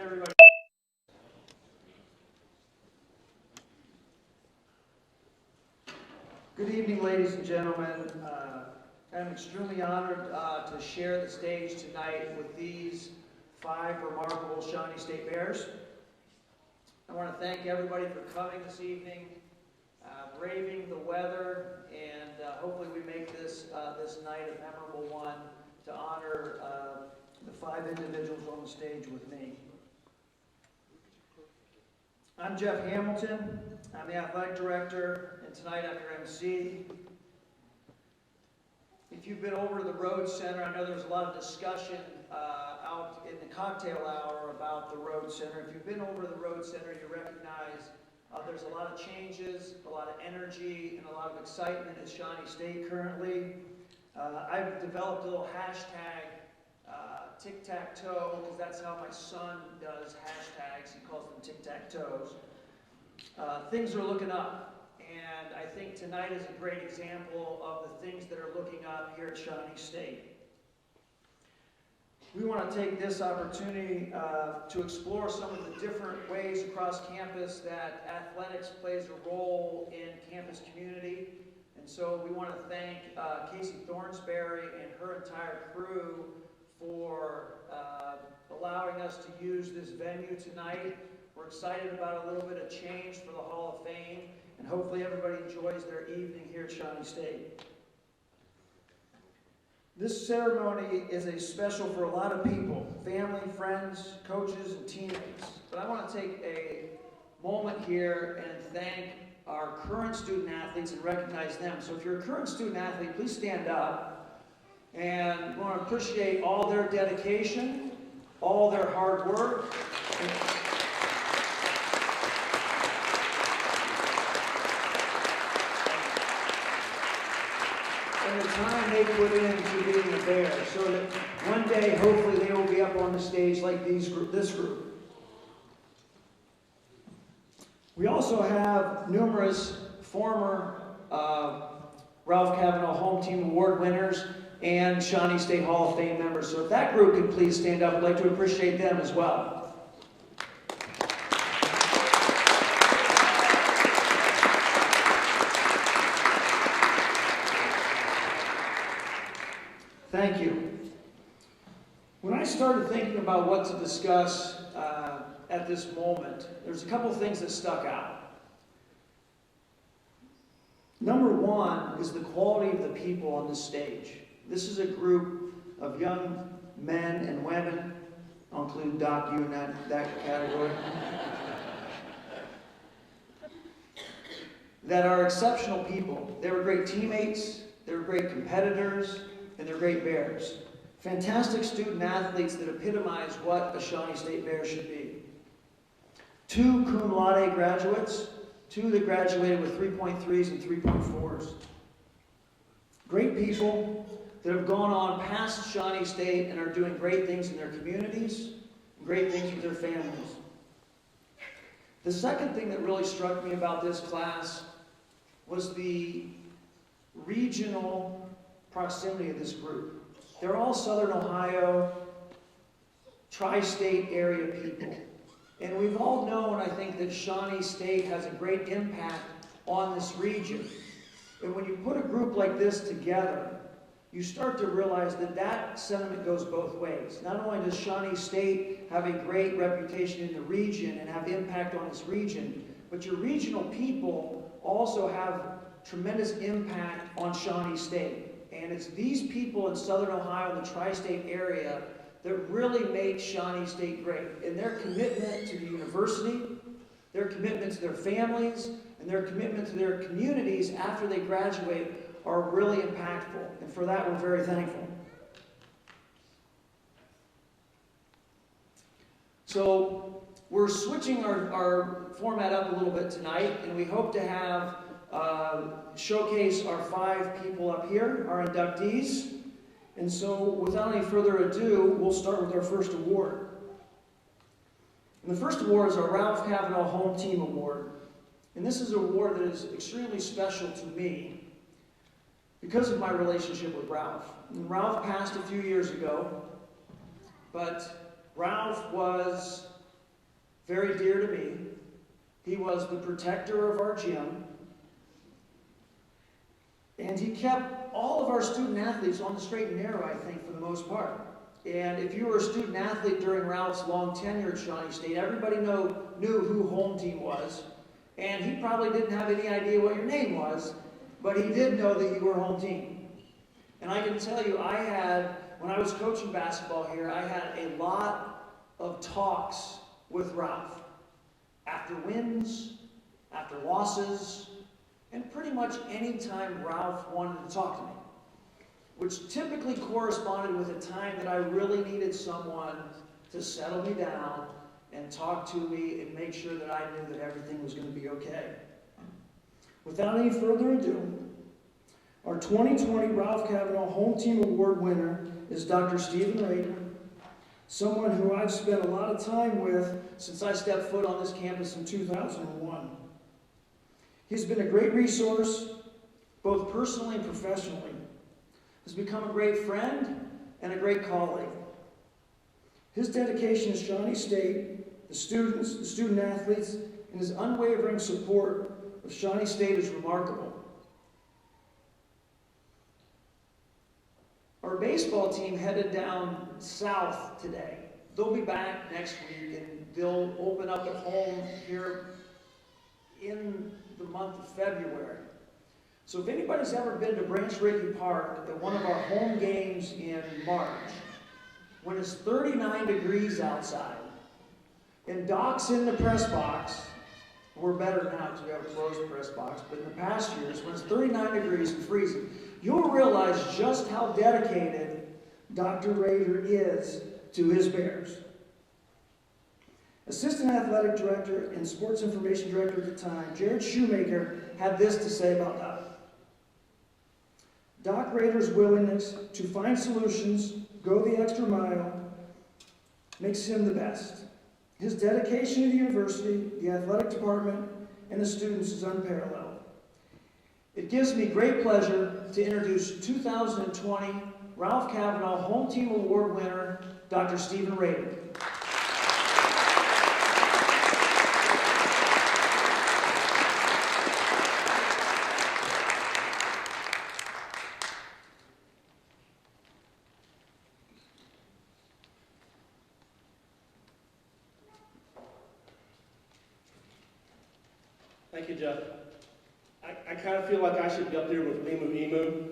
everybody. Good evening, ladies and gentlemen. I'm extremely honored to share the stage tonight with these 5 remarkable Shawnee State Bears. I want to thank everybody for coming this evening, braving the weather, and hopefully we make this night a memorable one to honor the 5 individuals on the stage with me. I'm Jeff Hamilton. I'm the athletic director, and tonight I'm your MC. If you've been over to the Road Center, I know there's a lot of discussion out in the cocktail hour about the Road Center. If you've been over to the Road Center, you recognize there's a lot of changes, a lot of energy, and a lot of excitement at Shawnee State currently. I've developed a little hashtag, tic-tac-toe, because that's how my son does hashtags. He calls them tic-tac-toes. Things are looking up, and I think tonight is a great example of the things that are looking up here at Shawnee State. We want to take this opportunity to explore some of the different ways across campus that athletics plays a role in campus community. And so we want to thank Casey Thornsberry and her entire crew for allowing us to use this venue tonight. We're excited about a little bit of change for the Hall of Fame, and hopefully everybody enjoys their evening here at Shawnee State. This ceremony is special for a lot of people, family, friends, coaches, and teammates. But I want to take a moment here and thank our current student athletes and recognize them. So if you're a current student athlete, please stand up. And we want to appreciate all their dedication, all their hard work. And the time they put into being a Bear, so that one day, hopefully, they will be up on the stage like this group. We also have numerous former Ralph Kavanaugh Home Team Award winners and Shawnee State Hall of Fame members. So if that group could please stand up, I'd like to appreciate them as well. Thank you. When I started thinking about what to discuss at this moment, there's a couple things that stuck out. Number one is the quality of the people on this stage. This is a group of young men and women. I'll include Doc, you in that category. That are exceptional people. They were great teammates, they were great competitors, and they're great Bears. Fantastic student athletes that epitomize what a Shawnee State Bear should be. 2 cum laude graduates, 2 that graduated with 3.3s and 3.4s. Great people that have gone on past Shawnee State and are doing great things in their communities, and great things with their families. The second thing that really struck me about this class was the regional proximity of this group. They're all Southern Ohio, tri-state area people. And we've all known, I think, that Shawnee State has a great impact on this region. And when you put a group like this together, you start to realize that that sentiment goes both ways. Not only does Shawnee State have a great reputation in the region and have impact on this region, but your regional people also have tremendous impact on Shawnee State. And it's these people in Southern Ohio, the tri-state area, that really make Shawnee State great. And their commitment to the university, their commitment to their families, and their commitment to their communities after they graduate are really impactful. And for that, we're very thankful. So we're switching our format up a little bit tonight, and we hope to have showcase our 5 people up here, our inductees. And so without any further ado, we'll start with our first award. And the first award is our Ralph Kavanaugh Home Team Award. And this is an award that is extremely special to me because of my relationship with Ralph. And Ralph passed a few years ago, but Ralph was very dear to me. He was the protector of our gym. And he kept all of our student athletes on the straight and narrow, I think, for the most part. And if you were a student athlete during Ralph's long tenure at Shawnee State, everybody knew who home team was. And he probably didn't have any idea what your name was, but he did know that you were home team. And I can tell you, when I was coaching basketball here, I had a lot of talks with Ralph. After wins, after losses, and pretty much any time Ralph wanted to talk to me, which typically corresponded with a time that I really needed someone to settle me down and talk to me and make sure that I knew that everything was going to be okay. Without any further ado, our 2020 Ralph Kavanaugh Home Team Award winner is Dr. Stephen Rader, someone who I've spent a lot of time with since I stepped foot on this campus in 2001. He's been a great resource, both personally and professionally. Has become a great friend and a great colleague. His dedication to Shawnee State, the students, the student athletes, and his unwavering support of Shawnee State is remarkable. Our baseball team headed down south today. They'll be back next week, and they'll open up at home here in the month of February. So if anybody's ever been to Branch Rickey Park at one of our home games in March, when it's 39 degrees outside, and Doc's in the press box, we're better now because we have a closed press box, but in the past years, when it's 39 degrees and freezing, you'll realize just how dedicated Dr. Rader is to his Bears. Assistant Athletic Director and Sports Information Director at the time, Jared Shoemaker, had this to say about Doc. Doc Rader's willingness to find solutions, go the extra mile, makes him the best. His dedication to the university, the athletic department, and the students is unparalleled. It gives me great pleasure to introduce 2020 Ralph Kavanaugh Home Team Award winner, Dr. Stephen Rader. Thank you, Jeff. I kind of feel like I should be up there with Emu.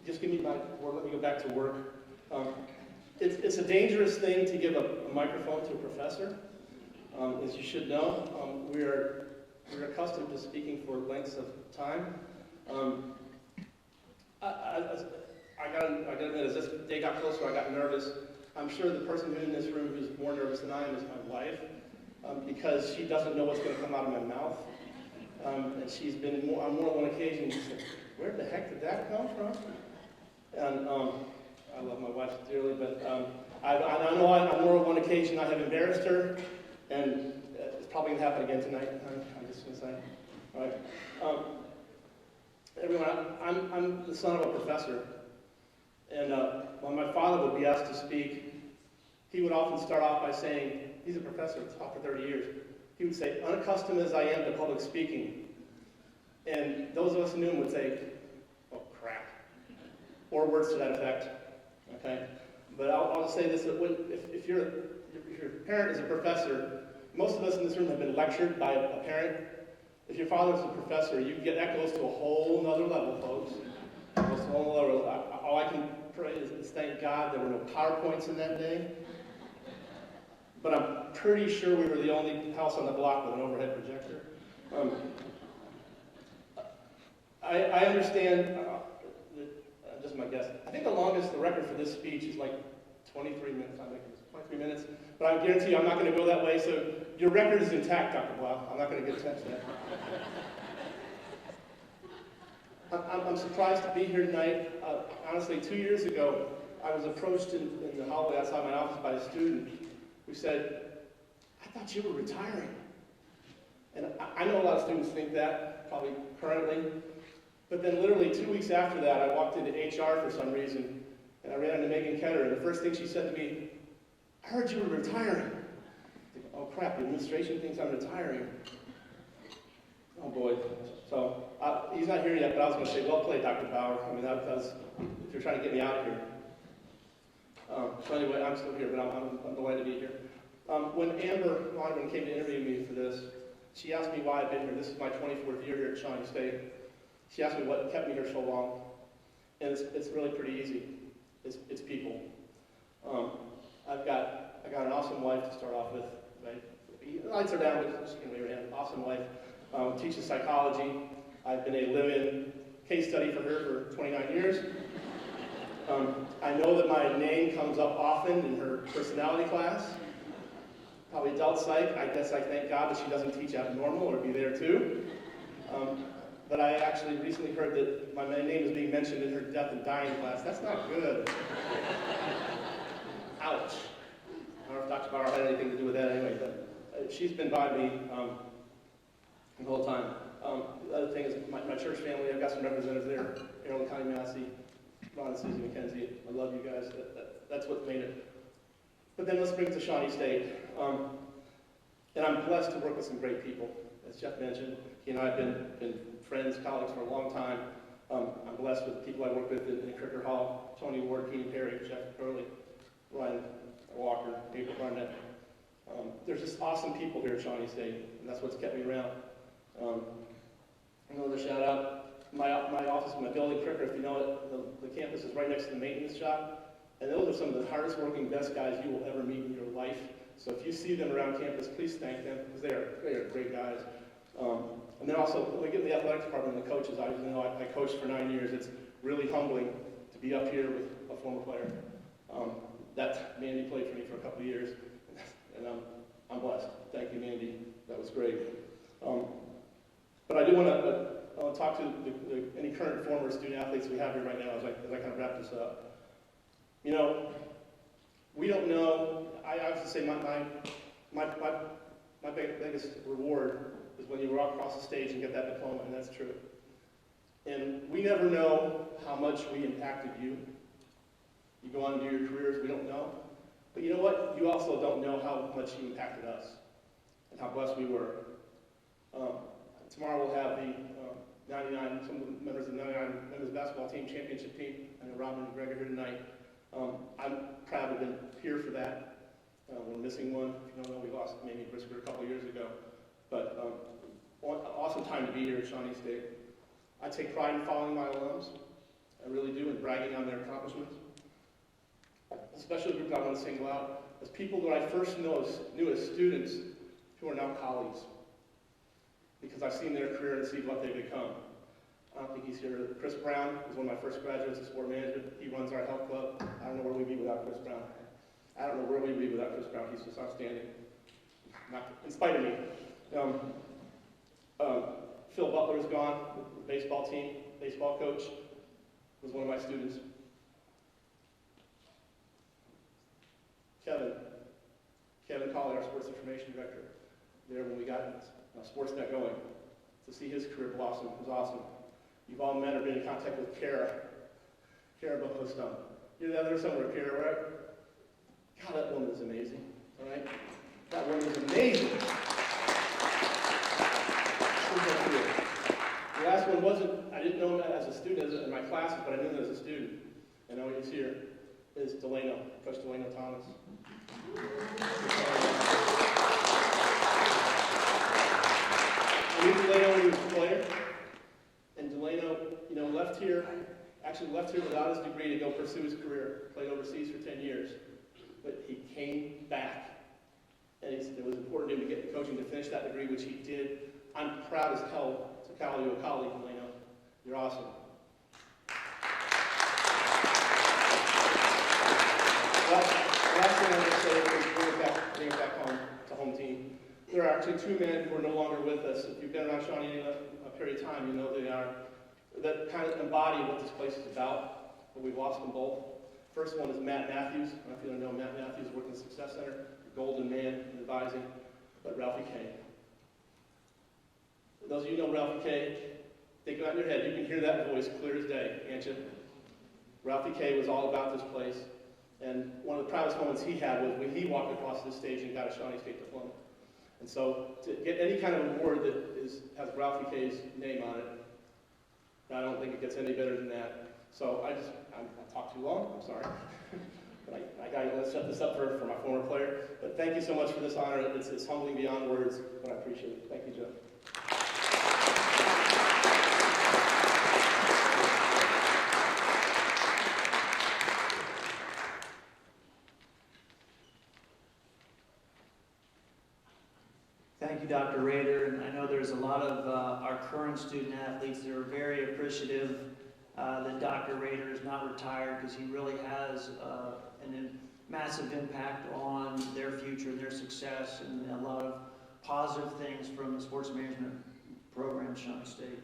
Just give me my word, let me go back to work. It's a dangerous thing to give a microphone to a professor. As you should know, we're accustomed to speaking for lengths of time. I gotta admit, as this day got closer, I got nervous. I'm sure the person in this room who's more nervous than I am is my wife. Because she doesn't know what's going to come out of my mouth. And she's been on more than one occasion, she's like, where the heck did that come from? And I love my wife dearly, but I know on more than one occasion I have embarrassed her, and it's probably going to happen again tonight, I'm just going to say. All right. Everyone, I'm the son of a professor, and when my father would be asked to speak, he would often start off by saying, he's a professor, it's taught for 30 years. He would say, unaccustomed as I am to public speaking. And those of us who knew him would say, oh crap. Or words to that effect, okay? But I'll just say this, that if your parent is a professor, most of us in this room have been lectured by a parent. If your father's a professor, that goes to a whole nother level, folks. It goes to a whole nother level. All I can pray is thank God there were no PowerPoints in that day. But I'm pretty sure we were the only house on the block with an overhead projector. I understand, just my guess, I think the record for this speech is like 23 minutes. I think it was 23 minutes. But I guarantee you I'm not going to go that way, so your record is intact, Dr. Blau. I'm not going to get attached to that. I'm surprised to be here tonight. Honestly, 2 years ago, I was approached in the hallway outside my office by a student who said, I thought you were retiring. And I know a lot of students think that, probably currently. But then literally 2 weeks after that, I walked into HR for some reason, and I ran into Megan Ketter, and the first thing she said to me, I heard you were retiring. oh crap, the administration thinks I'm retiring. Oh boy. So he's not here yet, but I was going to say, well played, Dr. Bauer. I mean, that was, if you're trying to get me out of here. So anyway, I'm still here, but I'm delighted to be here. When Amber Lonergan came to interview me for this, she asked me why I've been here. This is my 24th year here at Shawnee State. She asked me what kept me here so long, and it's really pretty easy. It's people. I got an awesome wife to start off with. Right? The lights are down, but she can wave her hand. Awesome wife. Teaches psychology. I've been a live-in case study for her for 29 years. I know that my name comes up often in her personality class. Probably adult psych. I guess I thank God that she doesn't teach abnormal or be there too. But I actually recently heard that my name is being mentioned in her death and dying class. That's not good. Ouch. I don't know if Dr. Bauer had anything to do with that anyway, but she's been by me the whole time. The other thing is my church family. I've got some representatives there. Turrill County Massey, Ron and Susie McKenzie. I love you guys. That's what made it. But then let's bring it to Shawnee State. And I'm blessed to work with some great people. As Jeff mentioned, he and I have been friends, colleagues for a long time. I'm blessed with people I work with in Cricker Hall, Tony Ward, Keenan Perry, Jeff Curley, Ryan Walker, April Barnett. There's just awesome people here at Shawnee State, and that's what's kept me around. Another shout out, my office in my building, Cricker, if you know it, the campus is right next to the maintenance shop, and those are some of the hardest working, best guys you will ever meet in your life. So if you see them around campus, please thank them, because they are great guys. And then also, when we get in the athletic department and the coaches, I coached for 9 years. It's really humbling to be up here with a former player. That Mandy played for me for a couple of years, and I'm blessed. Thank you, Mandy. That was great. But I do want to talk to any current and former student athletes we have here right now as I kind of wrap this up. You know, we don't know. I have to say my biggest reward is when you walk across the stage and get that diploma, and that's true. And we never know how much we impacted you. You go on and do your careers, we don't know. But you know what? You also don't know how much you impacted us and how blessed we were. Tomorrow we'll have the 99, some of the members of the 99 women's basketball team, championship team. I know Robin and Greg are here tonight. I'm proud to have been here for that. We're missing one. If you don't know, we lost Mamie Brisker a couple of years ago. But awesome time to be here at Shawnee State. I take pride in following my alums. I really do, and bragging on their accomplishments. Especially a group I want to single out as people that I first knew as students who are now colleagues. Because I've seen their career and see what they've become. I don't think he's here. Chris Brown was one of my first graduates in sport management. He runs our health club. I don't know where we'd be without Chris Brown. I don't know where we'd be without Chris Brown. He's just outstanding. In spite of me. Phil Butler's gone, the baseball team, baseball coach, was one of my students. Kevin Colley, our sports information director, there when we got Sportsnet going. To see his career blossom was awesome. You've all met or been in contact with Kara Buffalo. You're there somewhere, Kara, right? God, that woman is amazing, all right? That woman is amazing. The last one wasn't, I didn't know him as a student in my classes, but I knew him as a student. And now he's here, is Delano, Coach Delano Thomas. I knew Delano when he was a player, and Delano, left here without his degree to go pursue his career, played overseas for 10 years, but he came back, and it was important to him to get the coaching to finish that degree, which he did. I'm proud as hell to call you a colleague, Delano. You're awesome. Well, the last thing I'm going to say is bring it back home to home team. There are actually two men who are no longer with us. If you've been around Shawnee a period of time, you know they are. That kind of embody what this place is about, but we've lost them both. First one is Matt Matthews. I don't know if you know Matt Matthews, working at the Success Center, golden man in advising, but Ralphie K. Those of you who know Ralphie K, think about it in your head. You can hear that voice clear as day, can't you? Ralphie K was all about this place. And one of the proudest moments he had was when he walked across the stage and got a Shawnee State diploma. And so to get any kind of award that has Ralphie K's name on it, I don't think it gets any better than that. So I talked too long, I'm sorry. But I got to set this up for my former player. But thank you so much for this honor. It's humbling beyond words, but I appreciate it. Thank you, Joe. Thank you, Dr. Rader, and I know there's a lot of our current student athletes that are very appreciative that Dr. Rader is not retired, because he really has a massive impact on their future and their success, and a lot of positive things from the sports management program at Shawnee State.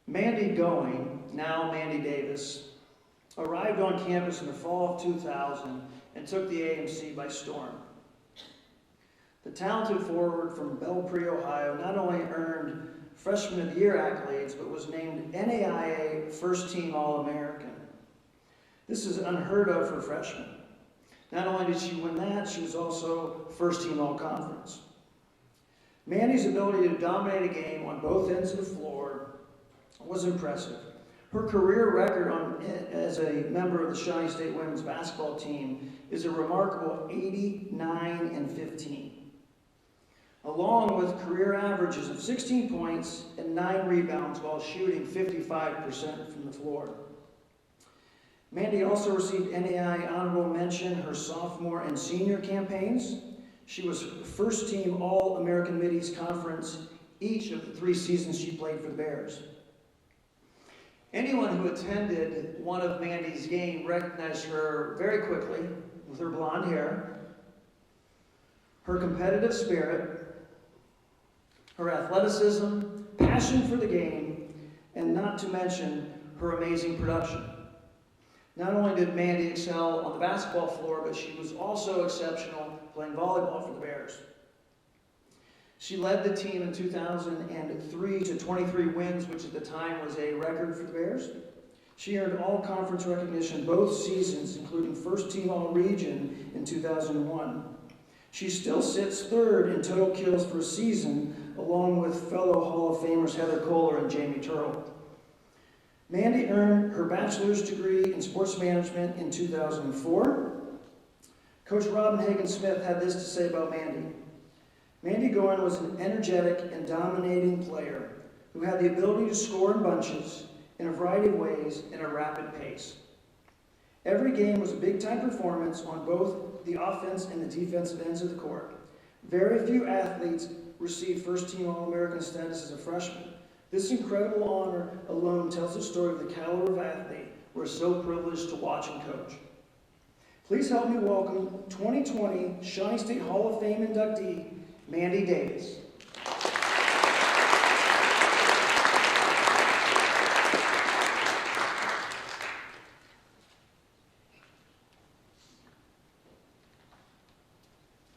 Mandy Goin, now Mandy Davis, arrived on campus in the fall of 2000 and took the AMC by storm. The talented forward from Belpre, Ohio, not only earned Freshman of the Year accolades, but was named NAIA First Team All-American. This is unheard of for freshmen. Not only did she win that, she was also First Team All-Conference. Mandy's ability to dominate a game on both ends of the floor was impressive. Her career record as a member of the Shawnee State women's basketball team is a remarkable 89-15, along with career averages of 16 points and 9 rebounds while shooting 55% from the floor. Mandy also received NAIA honorable mention her sophomore and senior campaigns. She was first team All-American Mid-East Conference each of the 3 seasons she played for the Bears. Anyone who attended one of Mandy's games recognized her very quickly with her blonde hair, her competitive spirit, her athleticism, passion for the game, and not to mention her amazing production. Not only did Mandy excel on the basketball floor, but she was also exceptional playing volleyball for the Bears. She led the team in 2003 to 23 wins, which at the time was a record for the Bears. She earned all-conference recognition both seasons, including First Team All-Region in 2001. She still sits 3rd in total kills per season, along with fellow Hall of Famers Heather Kohler and Jami Turrill. Mandy earned her bachelor's degree in sports management in 2004. Coach Robin Hagen-Smith had this to say about Mandy. Mandy Goin was an energetic and dominating player who had the ability to score in bunches in a variety of ways in a rapid pace. Every game was a big-time performance on both the offense and the defensive ends of the court. Very few athletes received first-team All-American status as a freshman. This incredible honor alone tells the story of the caliber of athlete we're so privileged to watch and coach. Please help me welcome 2020 Shawnee State Hall of Fame inductee, Mandy Davis.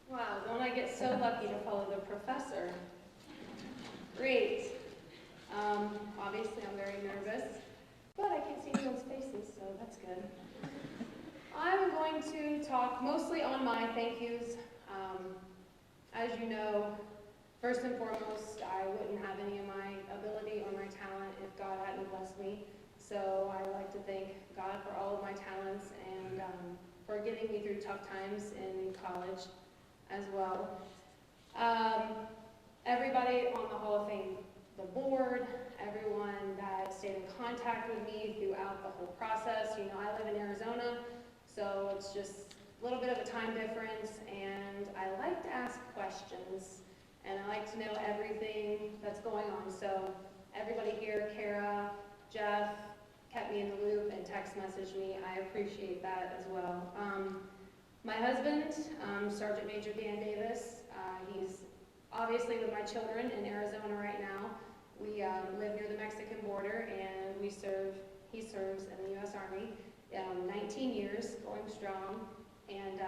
Wow, don't I get so lucky to follow the professor? Great. Obviously I'm very nervous, but I can't see anyone's faces, so that's good. I'm going to talk mostly on my thank yous. As you know, first and foremost, I wouldn't have any of my ability or my talent if God hadn't blessed me. So I like to thank God for all of my talents and for getting me through tough times in college as well. Everybody on the Hall of Fame, the board, everyone that stayed in contact with me throughout the whole process. You know, I live in Arizona, so it's just a little bit of a time difference, and I like to ask questions, and I like to know everything that's going on. So everybody here, Kara, Jeff, kept me in the loop and text messaged me. I appreciate that as well. My husband, Sergeant Major Dan Davis, he's obviously with my children in Arizona right now. We live near the Mexican border, and he serves in the U.S. Army, 19 years, going strong. And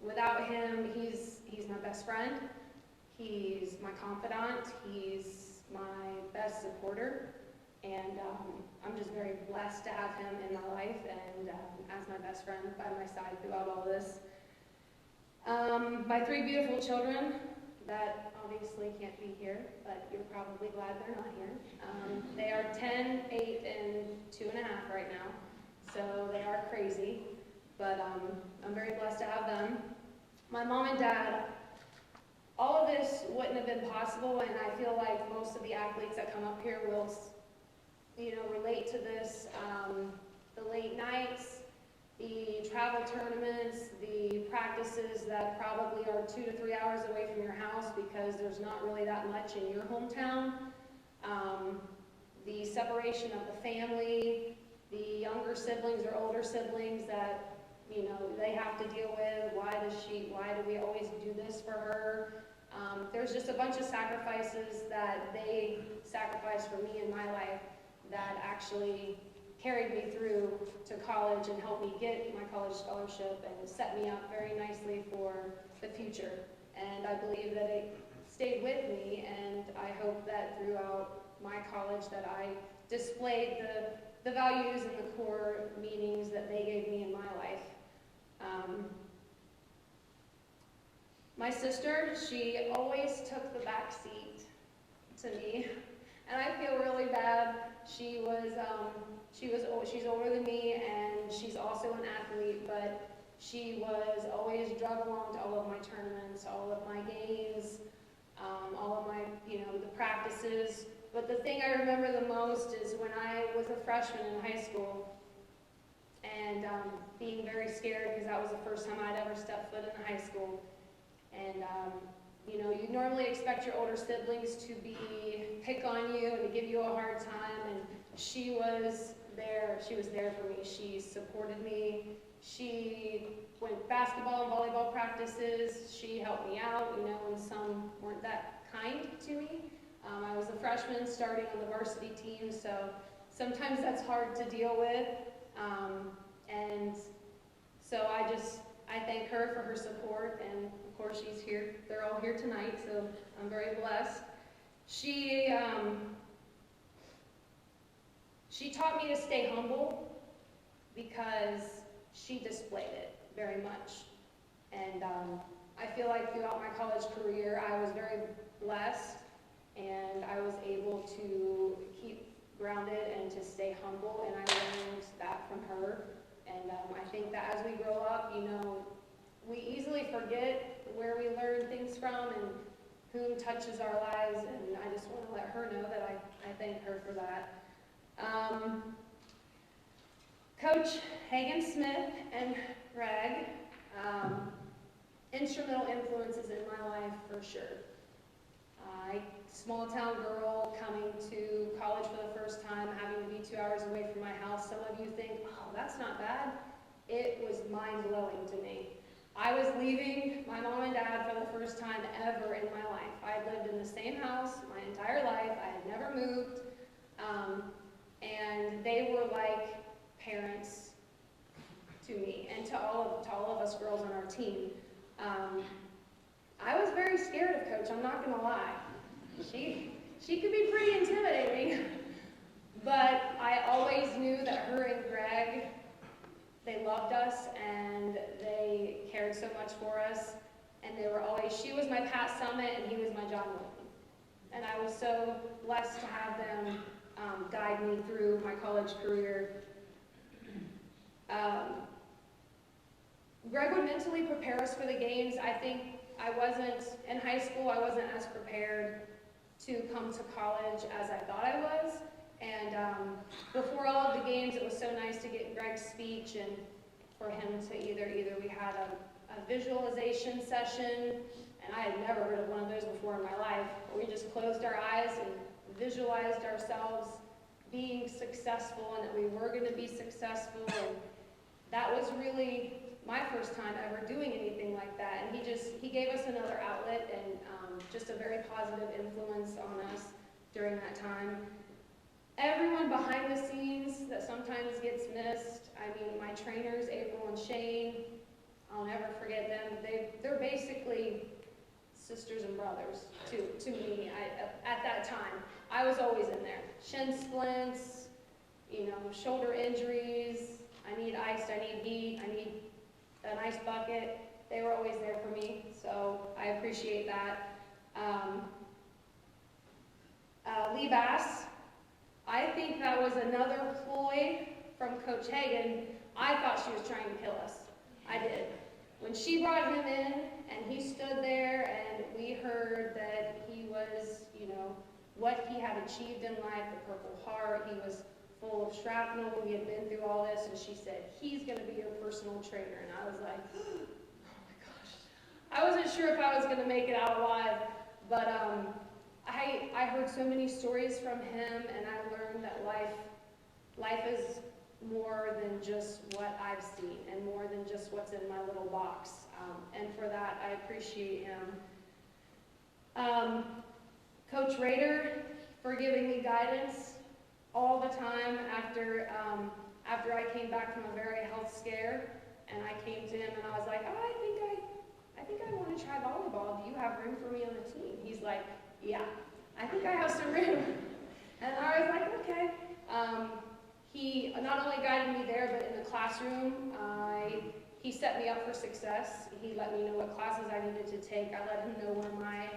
without him, he's my best friend, he's my confidant, he's my best supporter. And I'm just very blessed to have him in my life and as my best friend by my side throughout all this. My 3 beautiful children that obviously can't be here, but you're probably glad they're not here. They are 10, 8, and 2.5 right now, so they are crazy, but I'm very blessed to have them. My mom and dad, all of this wouldn't have been possible, and I feel like most of the athletes that come up here will, relate to this. The late nights, the travel tournaments, the practices that probably are 2 to 3 hours away from your house because there's not really that much in your hometown. The separation of the family, the younger siblings or older siblings that, they have to deal with. Why do we always do this for her? There's just a bunch of sacrifices that they sacrificed for me in my life that actually carried me through to college and helped me get my college scholarship and set me up very nicely for the future. And I believe that it stayed with me, and I hope that throughout my college that I displayed the values and the core meanings that they gave me in my life. My sister, she always took the back seat to me, and I feel really bad. She's older than me, and she's also an athlete, but she was always drug along to all of my tournaments, all of my games, all of my, the practices. But the thing I remember the most is when I was a freshman in high school, and being very scared because that was the first time I'd ever stepped foot in high school. And you normally expect your older siblings to pick on you and to give you a hard time, and she was there for me. She supported me. She went basketball and volleyball practices. She helped me out, when some weren't that kind to me. I was a freshman starting on the varsity team, so sometimes that's hard to deal with. And so I thank her for her support, and of course she's here. They're all here tonight, so I'm very blessed. She taught me to stay humble because she displayed it very much. And I feel like throughout my college career, I was very blessed, and I was able to keep grounded and to stay humble, and I learned that from her. And I think that as we grow up, we easily forget where we learn things from and whom touches our lives, and I just want to let her know that I thank her for that. Coach Hagan-Smith and Greg, instrumental influences in my life for sure. Small town girl coming to college for the first time, having to be 2 hours away from my house. Some of you think, oh, that's not bad. It was mind-blowing to me. I was leaving my mom and dad for the first time ever in my life. I had lived in the same house my entire life. I had never moved. And they were like parents to me and to all of us girls on our team. I was very scared of Coach, I'm not going to lie. She could be pretty intimidating, but I always knew that her and Greg, they loved us and they cared so much for us, and they were always, she was my Pat Summit and he was my John Wilton. And I was so blessed to have them guide me through my college career. Greg would mentally prepare us for the games. I think in high school, I wasn't as prepared to come to college as I thought I was. And before all of the games, it was so nice to get Greg's speech and for him to either we had a visualization session, and I had never heard of one of those before in my life, where we just closed our eyes and visualized ourselves being successful and that we were going to be successful. And that was really my first time ever doing anything like that. And he gave us another outlet and just a very positive influence on us during that time. Everyone behind the scenes that sometimes gets missed, I mean, my trainers, April and Shane, I'll never forget them. They're basically sisters and brothers to me at that time. I was always in there. Shin splints, you know, shoulder injuries. I need ice, I need heat, I need an ice bucket. They were always there for me, so I appreciate that. Lee Bass, I think that was another ploy from Coach Hagan. I thought she was trying to kill us. I did. When she brought him in and he stood there and we heard that he was, you know, what he had achieved in life, the Purple Heart, he was full of shrapnel, we had been through all this, and she said, he's going to be your personal trainer. And I was like, oh my gosh. I wasn't sure if I was going to make it out alive, but I heard so many stories from him, and I learned that life is more than just what I've seen and more than just what's in my little box. And for that, I appreciate him. Coach Rader, for giving me guidance all the time after I came back from a very health scare, and I came to him and I was like, oh, I think I want to try volleyball. Do you have room for me on the team? He's like, yeah, I think I have some room. And I was like, okay. He not only guided me there, but in the classroom, he set me up for success. He let me know what classes I needed to take. I let him know where my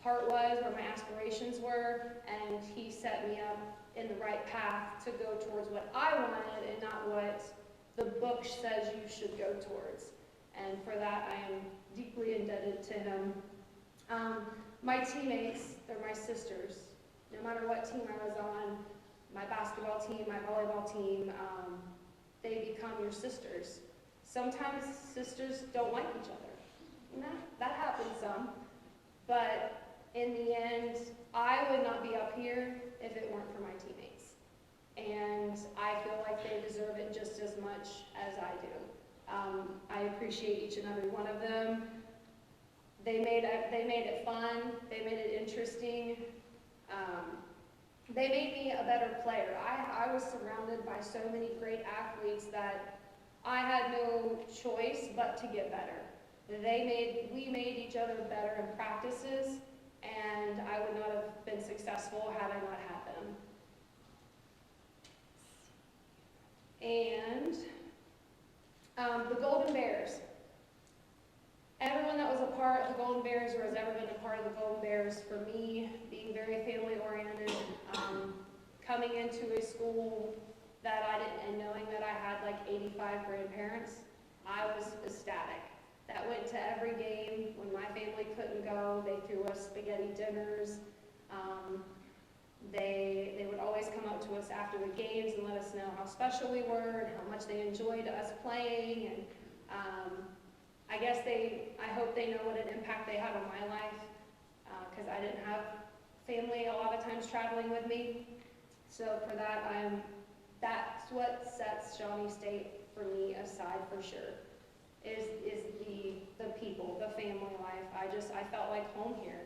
heart was, where my aspirations were, and he set me up in the right path to go towards what I wanted and not what the book says you should go towards. And for that, I am deeply indebted to him. My teammates, they're my sisters. No matter what team I was on, my basketball team, my volleyball team, they become your sisters. Sometimes sisters don't like each other. That happens some. But in the end, I would not be up here if it weren't for my teammates. And I feel like they deserve it just as much as I do. I appreciate each and every one of them. They made it fun. They made it interesting. They made me a better player. I was surrounded by so many great athletes that I had no choice but to get better. We made each other better in practices, and I would not have been successful had I not had them. And the Golden Bears. Everyone that was a part of the Golden Bears or has ever been a part of the Golden Bears, for me, being very family-oriented, coming into a school that I didn't, and knowing that I had like 85 grandparents, I was ecstatic. That went to every game. When my family couldn't go, they threw us spaghetti dinners. They would always come up to us after the games and let us know how special we were and how much they enjoyed us playing. And I hope they know what an impact they had on my life, because I didn't have family a lot of times traveling with me. So for that, that's what sets Shawnee State for me aside for sure, is the people, the family life. I felt like home here.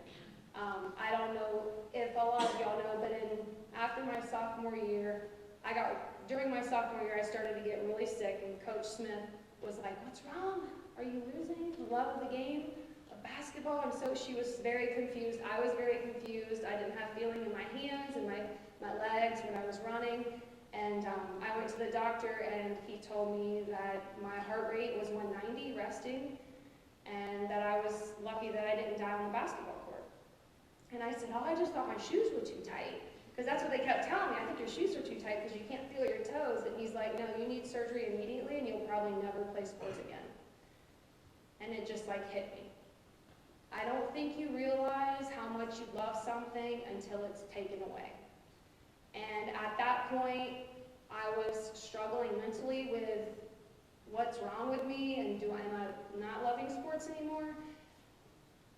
I don't know if a lot of y'all know, but after my sophomore year, during my sophomore year, I started to get really sick, and Coach Smith was like, "What's wrong? Are you losing the love of the game of basketball?" And so she was very confused. I was very confused. I didn't have feeling in my hands and my legs when I was running. And I went to the doctor, and he told me that my heart rate was 190 resting, and that I was lucky that I didn't die on the basketball court. And I said, "Oh, I just thought my shoes were too tight." Because that's what they kept telling me. "I think your shoes are too tight because you can't feel your toes." And he's like, "No, you need surgery immediately, and you'll probably never play sports again." And it just like hit me. I don't think you realize how much you love something until it's taken away. And at that point, I was struggling mentally with what's wrong with me, and am I not loving sports anymore?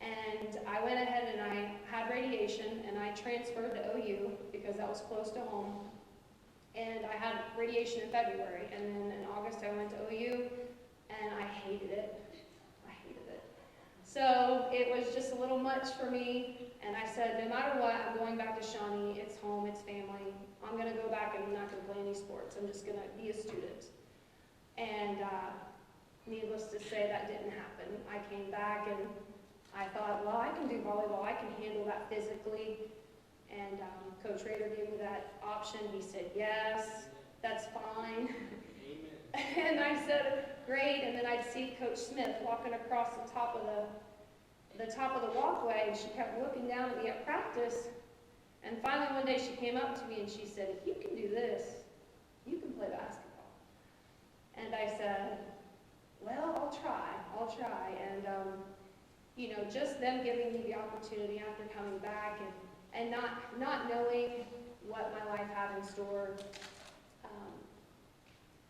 And I went ahead and I had radiation, and I transferred to OU because that was close to home. And I had radiation in February, and then in August I went to OU, and I hated it. So it was just a little much for me, and I said, no matter what, I'm going back to Shawnee. It's home, it's family. I'm going to go back, and I'm not going to play any sports. I'm just going to be a student. And needless to say, that didn't happen. I came back, and I thought, well, I can do volleyball. I can handle that physically. And Coach Rader gave me that option. He said, yes, that's fine. And I said, great. And then I'd see Coach Smith walking across the top of the walkway, and she kept looking down at me at practice. And finally one day she came up to me and she said, if you can do this, you can play basketball. And I said, well, I'll try. And you know, just them giving me the opportunity after coming back and not knowing what my life had in store,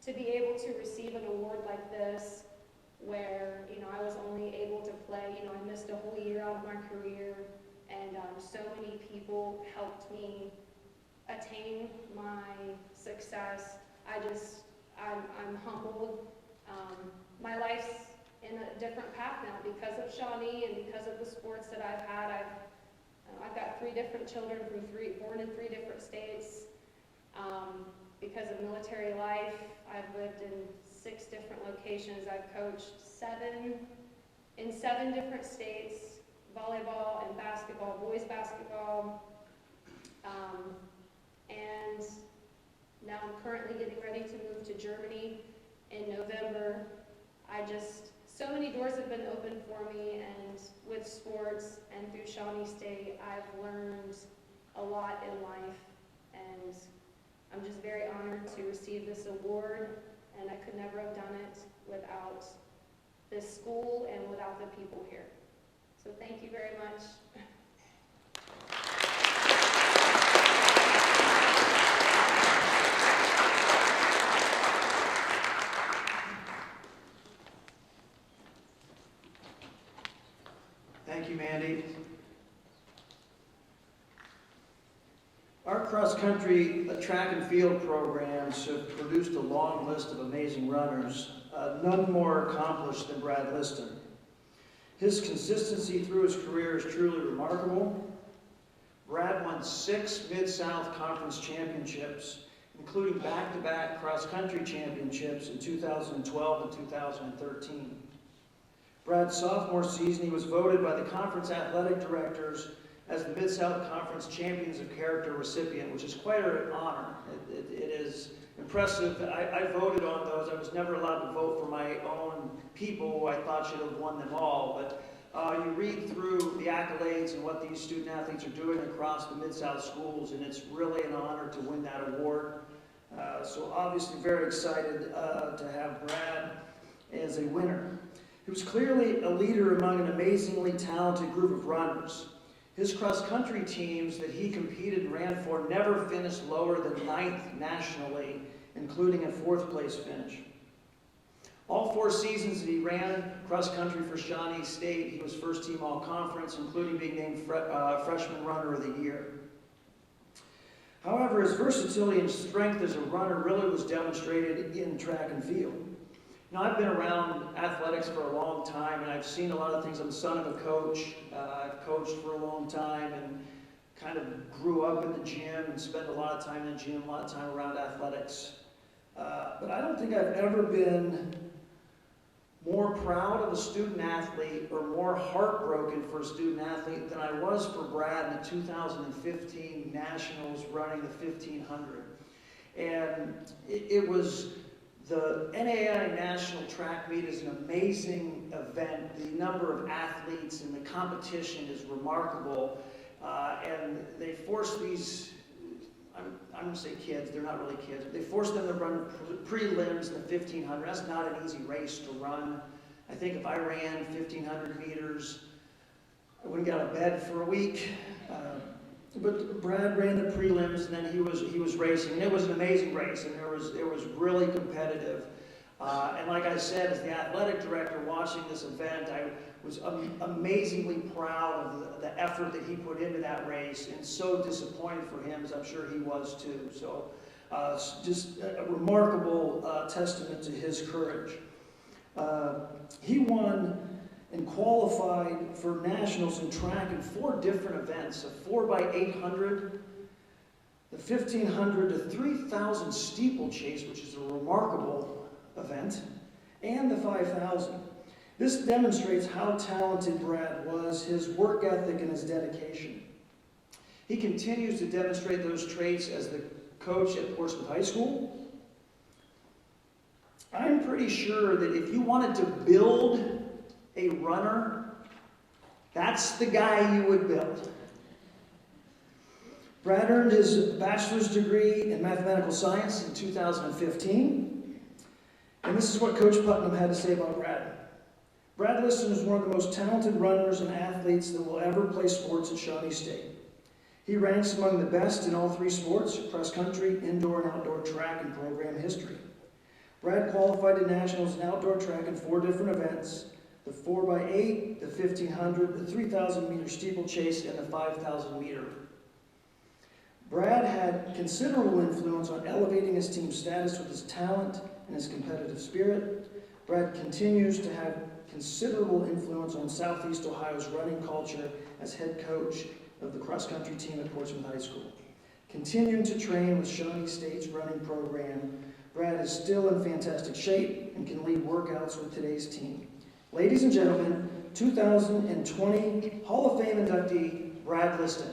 to be able to receive an award like this, where, you know, I was only able to play, you know, I missed a whole year out of my career, and so many people helped me attain my success. I'm humbled. My life's in a different path now because of Shawnee and because of the sports that I've had. I've got 3 different children born in 3 different states. Because of military life, I've lived in 6 different locations. I've coached in 7 different states, volleyball and basketball, boys basketball. And now I'm currently getting ready to move to Germany in November. So many doors have been opened for me, and with sports and through Shawnee State, I've learned a lot in life, and I'm just very honored to receive this award, and I could never have done it without this school and without the people here. So thank you very much. Thank you, Mandy. Our cross-country track and field programs have produced a long list of amazing runners, none more accomplished than Brad Liston. His consistency through his career is truly remarkable. Brad won 6 Mid-South Conference championships, including back-to-back cross-country championships in 2012 and 2013. Brad's sophomore season, he was voted by the conference athletic directors as the Mid-South Conference Champions of Character recipient, which is quite an honor. It is impressive. I voted on those. I was never allowed to vote for my own people who I thought should have won them all. But you read through the accolades and what these student athletes are doing across the Mid-South schools, and it's really an honor to win that award. So obviously very excited to have Brad as a winner. He was clearly a leader among an amazingly talented group of runners. His cross-country teams that he competed and ran for never finished lower than 9th nationally, including a 4th place finish. All 4 seasons that he ran cross-country for Shawnee State, he was first team all-conference, including being named Freshman Runner of the Year. However, his versatility and strength as a runner really was demonstrated in track and field. You know, I've been around athletics for a long time, and I've seen a lot of things. I'm the son of a coach. I've coached for a long time and kind of grew up in the gym and spent a lot of time in the gym, a lot of time around athletics. But I don't think I've ever been more proud of a student athlete or more heartbroken for a student athlete than I was for Brad in the 2015 Nationals running the 1500. And it was... The NAI National Track Meet is an amazing event. The number of athletes and the competition is remarkable. And they force these, I'm going to say kids, they're not really kids, but they force them to run prelims in the 1500. That's not an easy race to run. I think if I ran 1500 meters, I wouldn't get out of bed for a week. But Brad ran the prelims, and then he was racing, and it was an amazing race, and it was really competitive. And like I said, as the athletic director watching this event, I was amazingly proud of the effort that he put into that race, and so disappointed for him, as I'm sure he was too. So just a remarkable testament to his courage. He won and qualified for nationals in track in 4 different events: a 4x800, the 1500, the 3000 steeplechase, which is a remarkable event, and the 5000. This demonstrates how talented Brad was, his work ethic and his dedication. He continues to demonstrate those traits as the coach at Portsmouth High School. I'm pretty sure that if you wanted to build a runner, that's the guy you would build. Brad earned his bachelor's degree in mathematical science in 2015. And this is what Coach Putnam had to say about Brad. Brad Liston is one of the most talented runners and athletes that will ever play sports at Shawnee State. He ranks among the best in all three sports: cross country, indoor and outdoor track, and program history. Brad qualified to nationals in outdoor track in 4 different events: the 4x8, the 1500, the 3,000 meter steeplechase, and the 5,000 meter. Brad had considerable influence on elevating his team's status with his talent and his competitive spirit. Brad continues to have considerable influence on Southeast Ohio's running culture as head coach of the cross-country team at Portsmouth High School. Continuing to train with Shawnee State's running program, Brad is still in fantastic shape and can lead workouts with today's team. Ladies and gentlemen, 2020 Hall of Fame inductee, Brad Liston.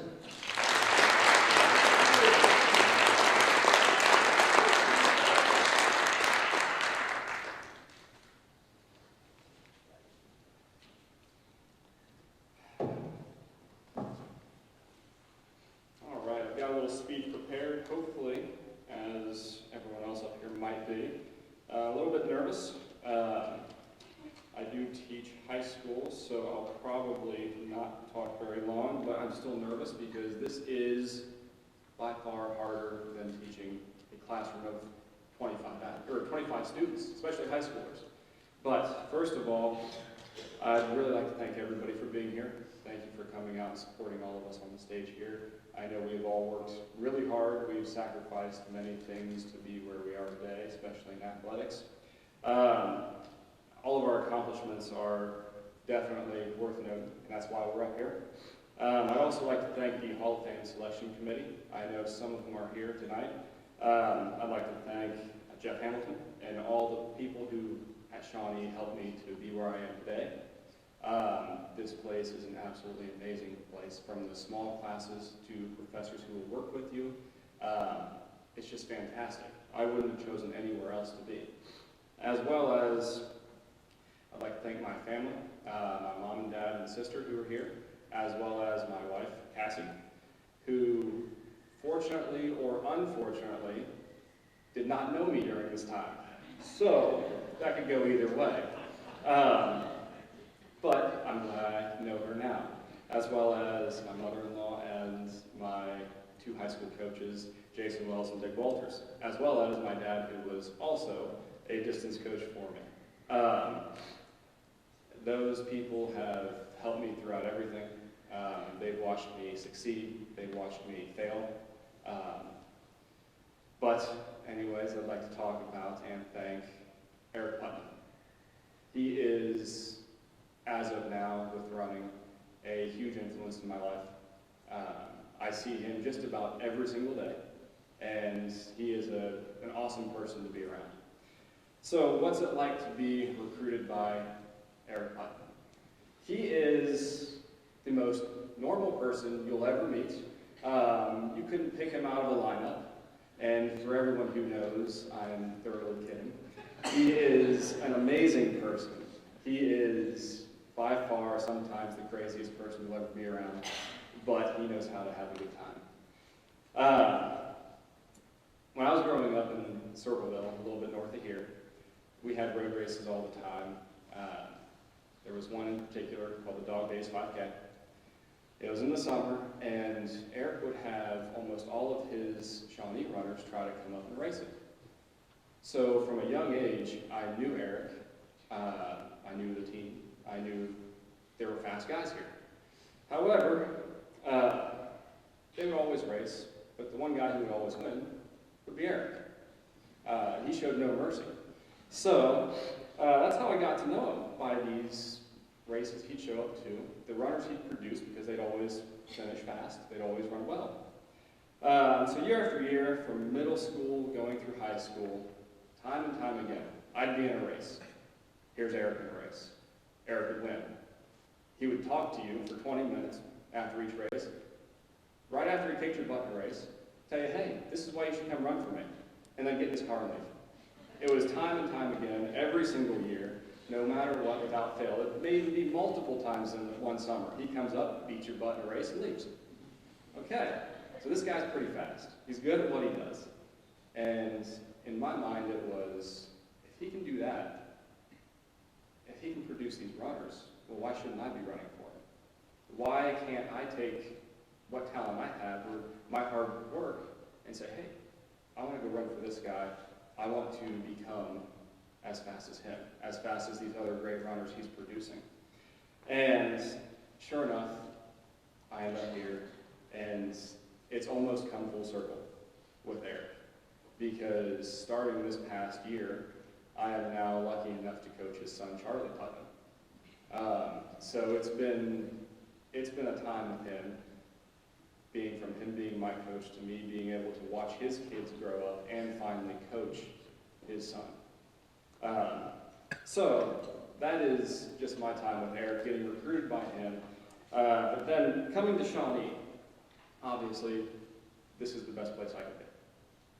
So I'll probably not talk very long, but I'm still nervous because this is by far harder than teaching a classroom of 25 students, especially high schoolers. But first of all, I'd really like to thank everybody for being here. Thank you for coming out and supporting all of us on the stage here. I know we've all worked really hard. We've sacrificed many things to be where we are today, especially in athletics. All of our accomplishments are definitely worth noting, and that's why we're up here. I'd also like to thank the Hall of Fame Selection Committee. I know some of them are here tonight. I'd like to thank Jeff Hamilton and all the people who at Shawnee helped me to be where I am today. This place is an absolutely amazing place, from the small classes to professors who will work with you. It's just fantastic. I wouldn't have chosen anywhere else to be. As well as, I'd like to thank my family, my mom and dad and sister who are here, as well as my wife, Cassie, who fortunately or unfortunately did not know me during this time. So that could go either way. But I'm glad I know her now, as well as my mother-in-law and my 2 high school coaches, Jason Wells and Dick Walters, as well as my dad, who was also a distance coach for me. Those people have helped me throughout everything. They've watched me succeed. They've watched me fail. But anyways, I'd like to talk about and thank Eric Putnam. He is, as of now, with running, a huge influence in my life. I see him just about every single day, and he is an awesome person to be around. So what's it like to be recruited by Eric Putnam? He is the most normal person you'll ever meet. You couldn't pick him out of a lineup, and for everyone who knows, I'm thoroughly kidding. He is an amazing person. He is by far sometimes the craziest person you'll ever be around, but he knows how to have a good time. When I was growing up in Circleville, a little bit north of here, we had road races all the time. There was one in particular called the Dog Days 5K. It was in the summer, and Eric would have almost all of his Shawnee runners try to come up and race it. So from a young age, I knew Eric, I knew the team, I knew there were fast guys here. However, they would always race, but the one guy who would always win would be Eric. He showed no mercy. So that's how I got to know him, by these races he'd show up to, the runners he'd produce, because they'd always finish fast, they'd always run well. So year after year, from middle school going through high school, time and time again, I'd be in a race. Here's Eric in a race. Eric would win. He would talk to you for 20 minutes after each race. Right after he kicked your butt in a race, tell you, hey, this is why you should come run for me. And then get in his car and leave. It was time and time again, every single year, no matter what, without fail. It may even be multiple times in one summer. He comes up, beats your butt in a race, and leaves. Okay, so this guy's pretty fast. He's good at what he does. And in my mind, it was, if he can do that, if he can produce these runners, well, why shouldn't I be running for him? Why can't I take what talent I have or my hard work and say, hey, I want to go run for this guy. I want to become as fast as him, as fast as these other great runners he's producing. And sure enough, I end up here, and it's almost come full circle with Eric. Because starting this past year, I am now lucky enough to coach his son, Charlie Putnam. So it's been a time with him, from him being my coach to me being able to watch his kids grow up and finally coach his son. So that is just my time with Eric, getting recruited by him. But then coming to Shawnee, obviously, this is the best place I could be.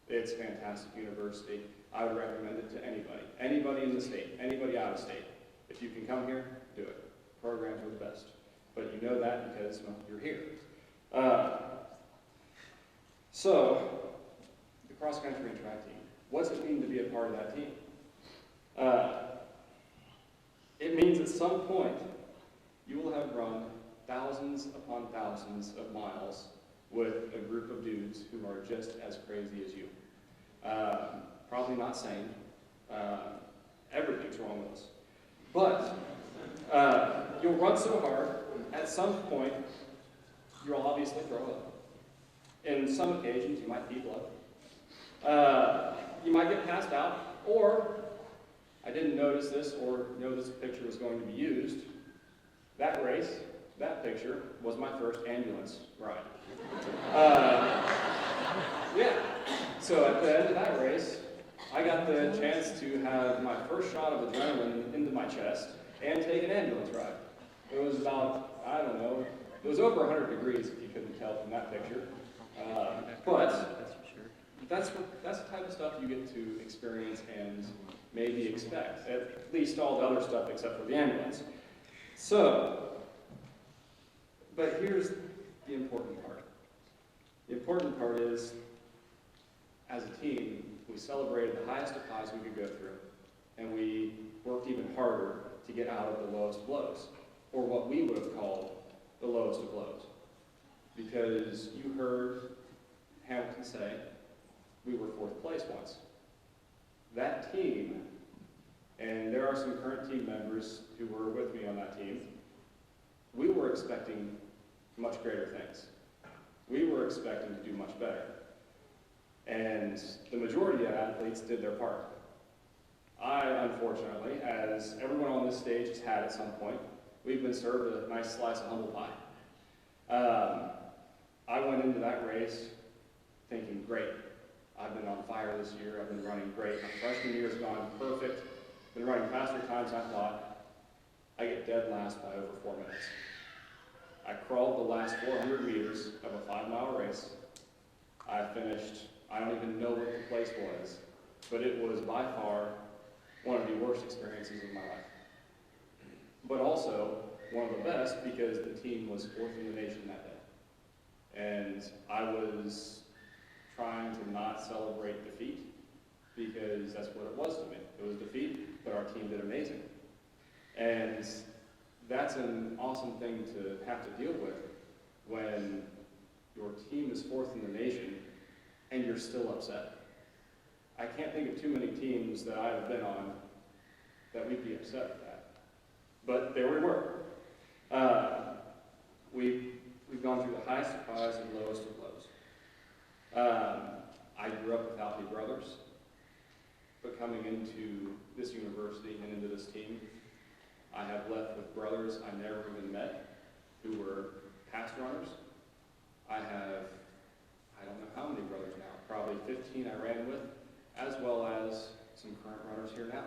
It's a fantastic university. I would recommend it to anybody. Anybody in the state, anybody out of state. If you can come here, do it. Programs are the best. But you know that because, well, you're here. So, the cross-country and track team. What's it mean to be a part of that team? It means at some point, you will have run thousands upon thousands of miles with a group of dudes who are just as crazy as you. Probably not sane. Everything's wrong with us. But you'll run so hard, at some point, you'll obviously throw up. In some occasions, you might pee blood. You might get passed out, or I didn't notice this or know this picture was going to be used. That race, that picture, was my first ambulance ride. Yeah, so at the end of that race, I got the chance to have my first shot of adrenaline into my chest and take an ambulance ride. It was about, I don't know, it was over 100 degrees if you couldn't tell from that picture. But that's the type of stuff you get to experience and maybe expect, at least all the other stuff except for the ambulance. So, but here's the important part. The important part is, as a team, we celebrated the highest of highs we could go through, and we worked even harder to get out of the lowest blows, or what we would have called the lowest of blows. Because you heard Hamilton say, we were 4th place once. That team, and there are some current team members who were with me on that team, we were expecting much greater things. We were expecting to do much better. And the majority of athletes did their part. I, unfortunately, as everyone on this stage has had at some point, we've been served a nice slice of humble pie. I went into that race thinking, great, I've been on fire this year, I've been running great, my freshman year's gone perfect, been running faster times than I thought. I get dead last by over 4 minutes. I crawled the last 400 meters of a 5-mile race. I finished, I don't even know what the place was, but it was by far one of the worst experiences of my life. But also one of the best because the team was 4th in the nation that day. And I was trying to not celebrate defeat because that's what it was to me. It was defeat, but our team did amazing. And that's an awesome thing to have to deal with when your team is 4th in the nation and you're still upset. I can't think of too many teams that I've been on that we'd be upset with that. But there we were. We've gone through the highest of highs and lowest of lows. I grew up without any brothers, but coming into this university and into this team, I have left with brothers I never even met who were past runners. I don't know how many brothers now, probably 15 I ran with, as well as some current runners here now.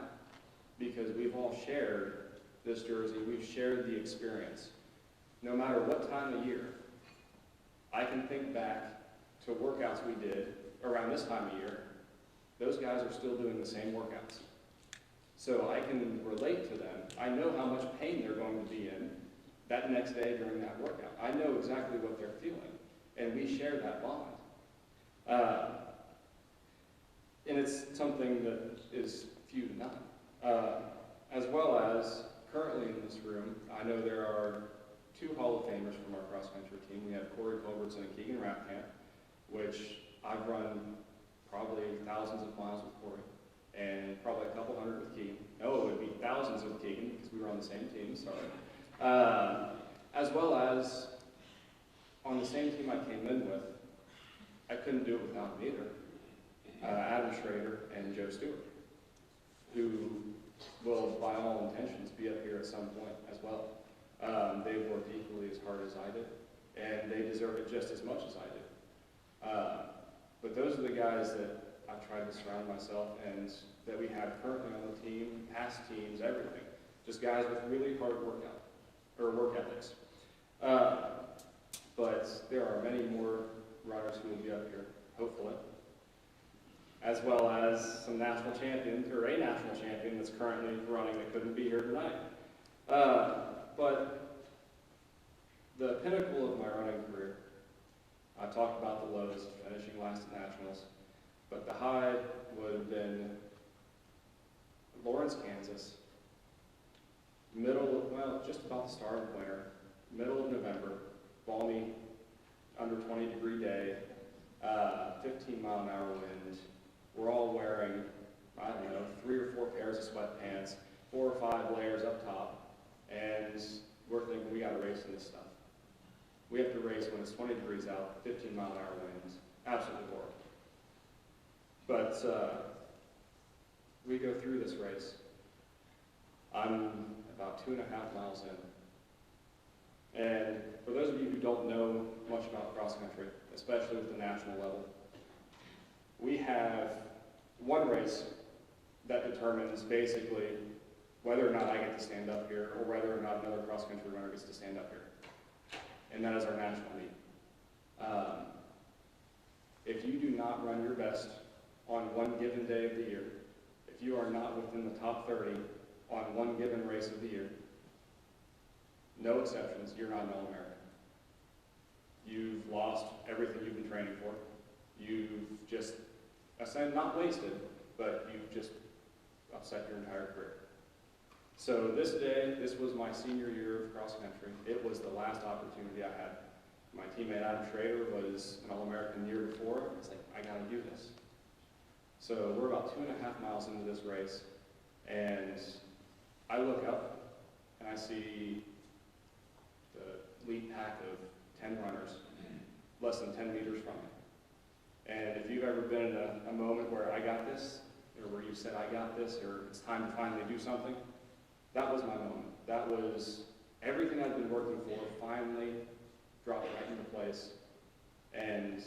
Because we've all shared this jersey, we've shared the experience. No matter what time of year, I can think back to workouts we did around this time of year. Those guys are still doing the same workouts. So I can relate to them. I know how much pain they're going to be in that next day during that workout. I know exactly what they're feeling, and we share that bond. And it's something that is few to none. As well as, currently in this room, I know there are 2 Hall of Famers from our cross-country team. We have Corey Culbertson and Keegan Rathkamp, which I've run probably thousands of miles with Corey, and probably a couple hundred with Keegan. No, it would be thousands with Keegan, because we were on the same team, sorry. As well as, on the same team I came in with, I couldn't do it without them either. Adam Rader and Joe Stewart, who will, by all intentions, be up here at some point as well. They've worked equally as hard as I did, and they deserve it just as much as I did. But those are the guys that I've tried to surround myself, and that we have currently on the team, past teams, everything. Just guys with really hard work ethics. But there are many more runners who will be up here, hopefully. As well as some national champions, or a national champion that's currently running that couldn't be here tonight. But the pinnacle of my running career, I talked about the lows, finishing last at nationals, but the high would have been Lawrence, Kansas, just about the start of winter, middle of November, balmy, under 20-degree day, 15-mile-an-hour wind. We're all wearing, I don't know, 3 or 4 pairs of sweatpants, 4 or 5 layers up top, and we're thinking we got to race in this stuff. We have to race when it's 20 degrees out, 15-mile-an-hour winds, absolutely horrible. But we go through this race. I'm about 2.5 miles in. And for those of you who don't know much about cross country, especially with the national level, we have one race that determines basically whether or not I get to stand up here, or whether or not another cross-country runner gets to stand up here. And that is our national meet. If you do not run your best on one given day of the year, if you are not within the top 30 on one given race of the year, no exceptions, you're not an All-American. You've lost everything you've been training for. You've just, not wasted, but you've just upset your entire career. So this day, this was my senior year of cross country. It was the last opportunity I had. My teammate Adam Rader was an All-American the year before. I was like, I gotta do this. So we're about 2.5 miles into this race, and I look up and I see the lead pack of 10 runners, less than 10 meters from me. And if you've ever been in a moment where I got this, or where you said I got this, or it's time to finally do something, that was my moment. That was everything I'd been working for finally dropped right into place, and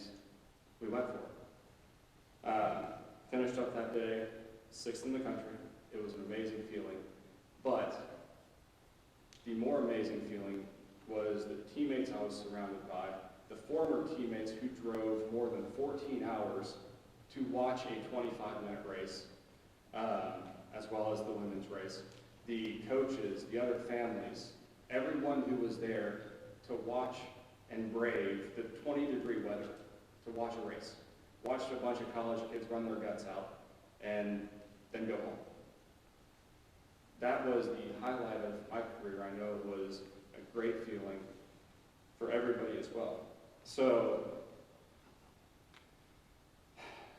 we went for it. Finished up that day, 6th in the country. It was an amazing feeling. But the more amazing feeling was the teammates I was surrounded by, the former teammates who drove more than 14 hours to watch a 25-minute race, as well as the women's race. The coaches, the other families, everyone who was there to watch and brave the 20-degree weather, to watch a race. Watched a bunch of college kids run their guts out and then go home. That was the highlight of my career. I know it was a great feeling for everybody as well. So,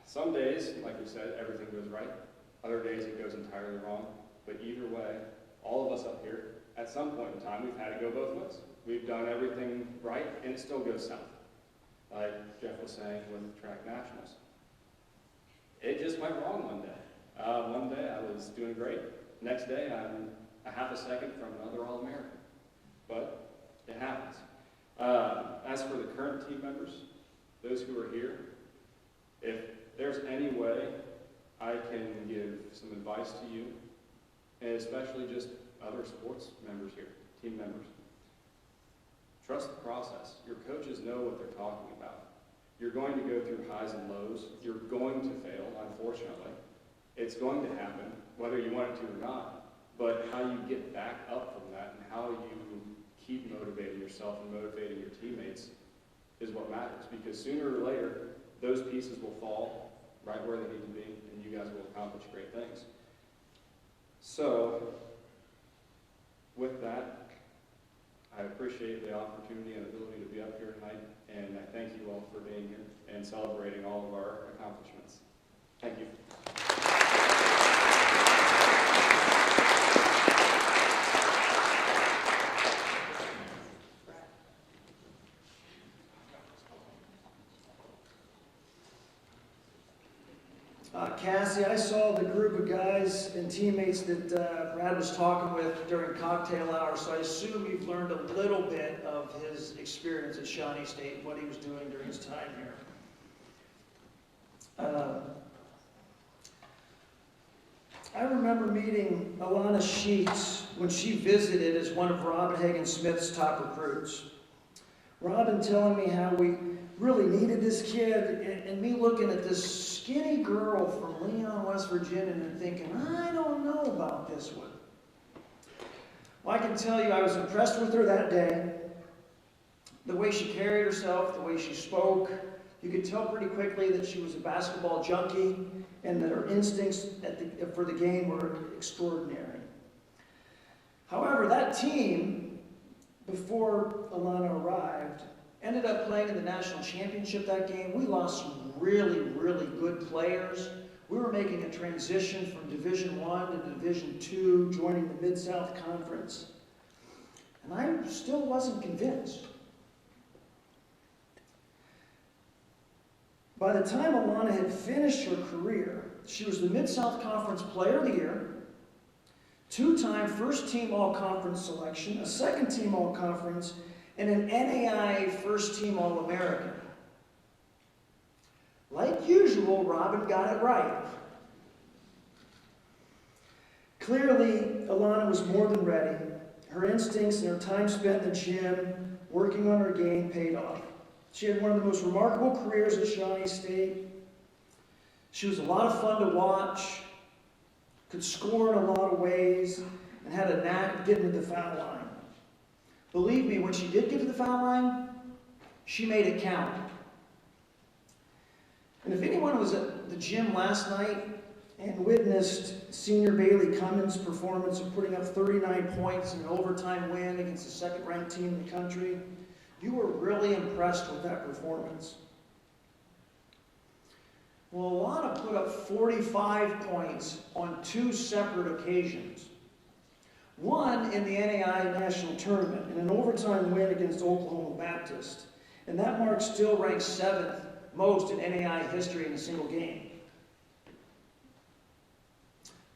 some days, like we said, everything goes right. Other days it goes entirely wrong. But either way, all of us up here, at some point in time, we've had to go both ways. We've done everything right, and it still goes south. Like Jeff was saying with track nationals. It just went wrong one day. One day I was doing great. Next day I'm a half a second from another All-American. But it happens. As for the current team members, those who are here, if there's any way I can give some advice to you, and especially just other sports members here, team members. Trust the process. Your coaches know what they're talking about. You're going to go through highs and lows. You're going to fail, unfortunately. It's going to happen, whether you want it to or not. But how you get back up from that and how you keep motivating yourself and motivating your teammates is what matters. Because sooner or later, those pieces will fall right where they need to be, and you guys will accomplish great things. So, with that, I appreciate the opportunity and ability to be up here tonight, and I thank you all for being here and celebrating all of our accomplishments. Thank you. Cassie, I saw the group of guys and teammates that Brad was talking with during cocktail hour, so I assume you've learned a little bit of his experience at Shawnee State and what he was doing during his time here. I remember meeting Alannah Sheets when she visited as one of Robin Hagen-Smith's top recruits. Robin telling me how we really needed this kid, and me looking at this skinny girl from Leon, West Virginia, and thinking, I don't know about this one. Well, I can tell you I was impressed with her that day. The way she carried herself, the way she spoke, you could tell pretty quickly that she was a basketball junkie and that her instincts for the game were extraordinary. However, that team, before Alannah arrived, ended up playing in the national championship that game. We lost some really, really good players. We were making a transition from Division I to Division II, joining the Mid-South Conference. And I still wasn't convinced. By the time Alannah had finished her career, she was the Mid-South Conference Player of the Year, two-time first-team All-Conference selection, a second-team All-Conference, and an NAI first-team All-American. Like usual, Robin got it right. Clearly, Alannah was more than ready. Her instincts and her time spent in the gym, working on her game, paid off. She had one of the most remarkable careers at Shawnee State. She was a lot of fun to watch, could score in a lot of ways, and had a knack of getting to the foul line. Believe me, when she did get to the foul line, she made it count. And if anyone was at the gym last night and witnessed senior Bailey Cummins' performance of putting up 39 points in an overtime win against the second-ranked team in the country, you were really impressed with that performance. Well, Alannah put up 45 points on two separate occasions. One in the NAI National Tournament in an overtime win against Oklahoma Baptist. And that mark still ranks 7th most in NAI history in a single game.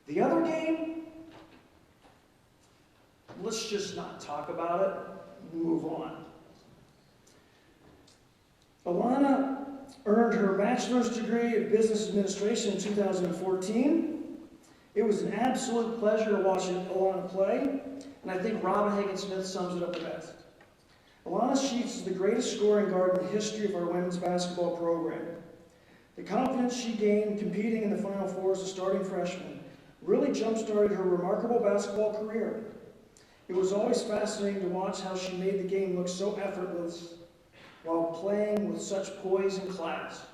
The other game, let's just not talk about it, move on. Alannah earned her bachelor's degree of business administration in 2014. It was an absolute pleasure watching Alannah play, and I think Robin Hagen-Smith sums it up the best. Alannah Sheets is the greatest scoring guard in the history of our women's basketball program. The confidence she gained competing in the Final Four as a starting freshman really jump-started her remarkable basketball career. It was always fascinating to watch how she made the game look so effortless while playing with such poise and class.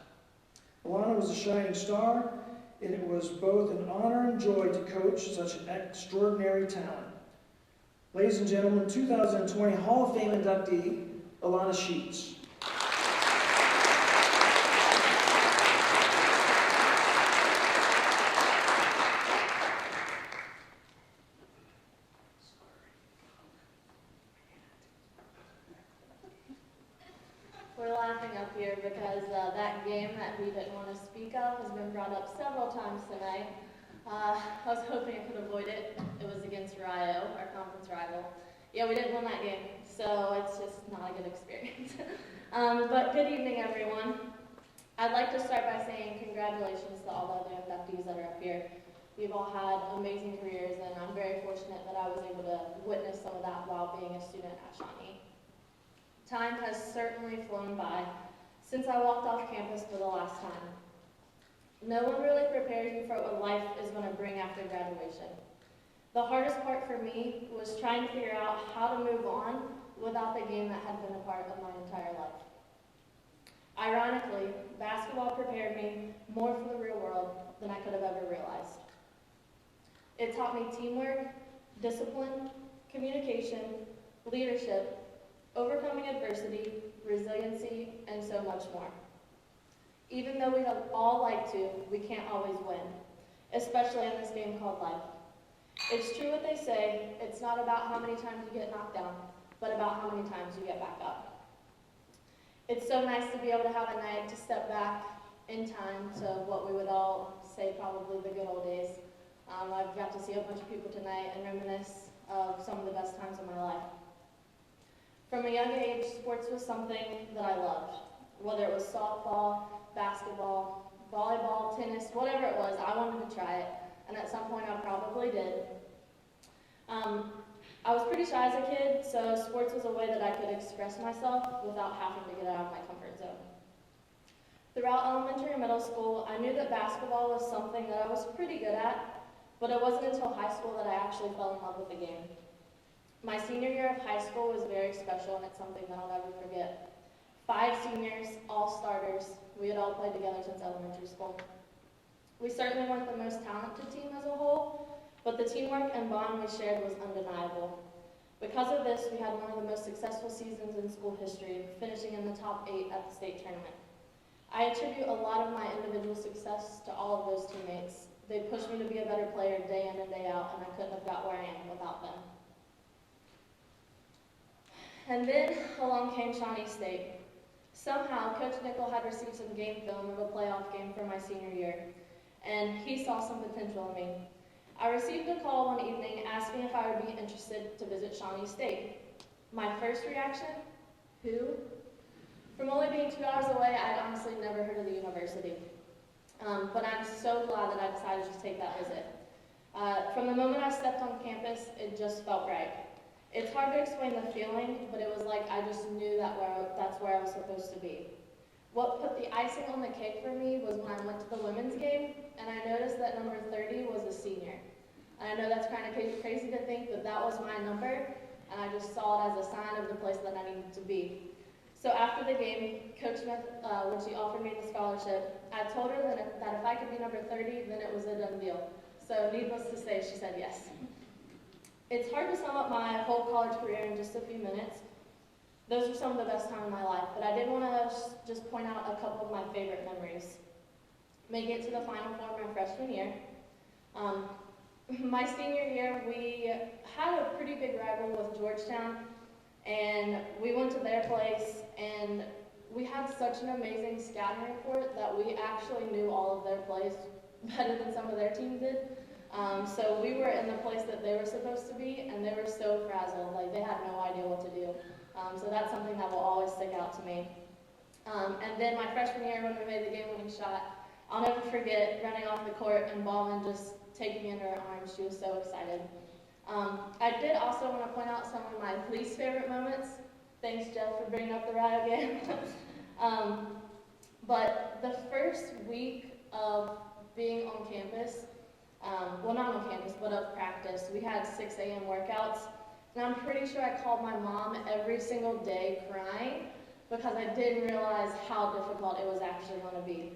Alannah was a shining star, and it was both an honor and joy to coach such an extraordinary talent. Ladies and gentlemen, 2020 Hall of Fame inductee, Alannah Sheets. We're laughing up here because that game that we didn't want to speak of has been brought up several times tonight. I was hoping I could avoid it. It was against Rio, our conference rival. Yeah, we didn't win that game, so it's just not a good experience. But good evening, everyone. I'd like to start by saying congratulations to all the other inductees that are up here. You've all had amazing careers, and I'm very fortunate that I was able to witness some of that while being a student at Shawnee. Time has certainly flown by since I walked off campus for the last time. No one really prepares you for what life is going to bring after graduation. The hardest part for me was trying to figure out how to move on without the game that had been a part of my entire life. Ironically, basketball prepared me more for the real world than I could have ever realized. It taught me teamwork, discipline, communication, leadership, overcoming adversity, resiliency, and so much more. Even though we'd all like to, we can't always win, especially in this game called life. It's true what they say, it's not about how many times you get knocked down, but about how many times you get back up. It's so nice to be able to have a night to step back in time to what we would all say probably the good old days. I've got to see a bunch of people tonight and reminisce of some of the best times of my life. From a young age, sports was something that I loved. Whether it was softball, basketball, volleyball, tennis, whatever it was, I wanted to try it. And at some point I probably did. I was pretty shy as a kid, so sports was a way that I could express myself without having to get out of my comfort zone. Throughout elementary and middle school, I knew that basketball was something that I was pretty good at, but it wasn't until high school that I actually fell in love with the game. My senior year of high school was very special, and it's something that I'll never forget. 5 seniors, all starters. We had all played together since elementary school. We certainly weren't the most talented team as a whole, but the teamwork and bond we shared was undeniable. Because of this, we had one of the most successful seasons in school history, finishing in the top 8 at the state tournament. I attribute a lot of my individual success to all of those teammates. They pushed me to be a better player day in and day out, and I couldn't have got where I am without them. And then along came Shawnee State. Somehow, Coach Nickel had received some game film of a playoff game for my senior year, and he saw some potential in me. I received a call one evening asking if I would be interested to visit Shawnee State. My first reaction, who? From only being 2 hours away, I'd honestly never heard of the university. But I'm so glad that I decided to take that visit. From the moment I stepped on campus, it just felt right. It's hard to explain the feeling, but it was like I just knew that's where I was supposed to be. What put the icing on the cake for me was when I went to the women's game, and I noticed that number 30 was a senior. And I know that's kind of crazy to think, but that was my number, and I just saw it as a sign of the place that I needed to be. So after the game, Coach Smith, when she offered me the scholarship, I told her that if I could be number 30, then it was a done deal. So needless to say, she said yes. It's hard to sum up my whole college career in just a few minutes. Those were some of the best times of my life, but I did want to just point out a couple of my favorite memories. Making it to the Final Four my freshman year. My senior year, we had a pretty big rival with Georgetown, and we went to their place, and we had such an amazing scouting report that we actually knew all of their plays better than some of their teams did. So we were in the place that they were supposed to be, and they were so frazzled, like they had no idea what to do. So that's something that will always stick out to me. And then my freshman year, when we made the game-winning shot, I'll never forget running off the court and Ballman just taking me in her arms. She was so excited. I did also want to point out some of my least favorite moments. Thanks, Jeff, for bringing up the Rader game. But the first week of being on campus, well, not on campus, but of practice, we had 6 a.m. workouts. And I'm pretty sure I called my mom every single day crying because I didn't realize how difficult it was actually going to be.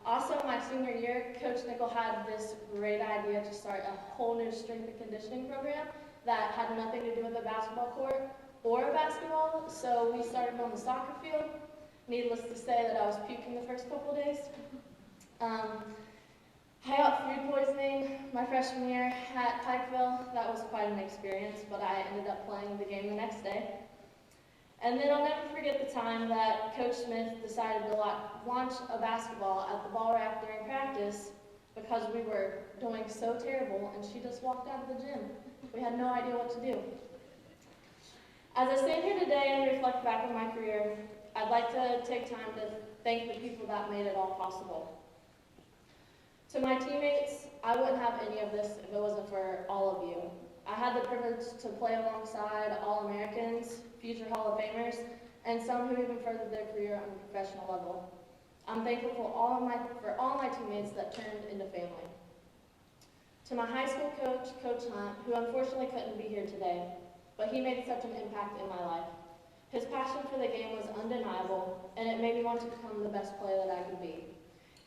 Also, my senior year, Coach Nickel had this great idea to start a whole new strength and conditioning program that had nothing to do with a basketball court or a basketball. So we started on the soccer field. Needless to say that I was puking the first couple days. I got food poisoning my freshman year at Pikeville. That was quite an experience, but I ended up playing the game the next day. And then I'll never forget the time that Coach Smith decided to launch a basketball at the ball rack during practice because we were doing so terrible, and she just walked out of the gym. We had no idea what to do. As I stand here today and reflect back on my career, I'd like to take time to thank the people that made it all possible. To my teammates, I wouldn't have any of this if it wasn't for all of you. I had the privilege to play alongside All-Americans, future Hall of Famers, and some who even furthered their career on a professional level. I'm thankful for all my teammates that turned into family. To my high school coach, Coach Hunt, who unfortunately couldn't be here today, but he made such an impact in my life. His passion for the game was undeniable, and it made me want to become the best player that I could be.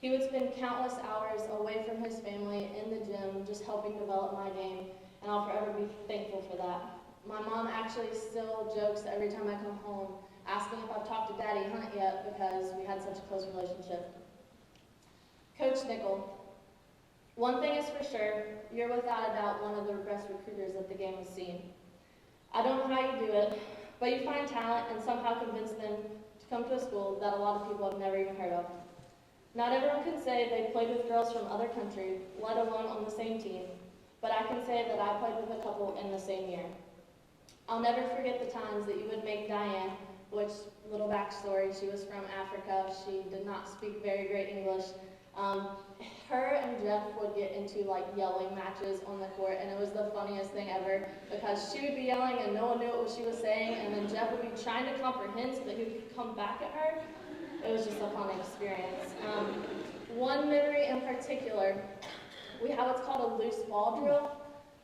He would spend countless hours away from his family in the gym just helping develop my game, and I'll forever be thankful for that. My mom actually still jokes every time I come home, asking if I've talked to Daddy Hunt yet because we had such a close relationship. Coach Nickel, one thing is for sure, you're without a doubt one of the best recruiters that the game has seen. I don't know how you do it, but you find talent and somehow convince them to come to a school that a lot of people have never even heard of. Not everyone can say they played with girls from other countries, let alone on the same team, but I can say that I played with a couple in the same year. I'll never forget the times that you would make Diane, which, little backstory, she was from Africa, she did not speak very great English. Her and Jeff would get into like yelling matches on the court, and it was the funniest thing ever because she would be yelling and no one knew what she was saying, and then Jeff would be trying to comprehend so that he could come back at her. It was just a fun experience. One memory in particular, we have what's called a loose ball drill,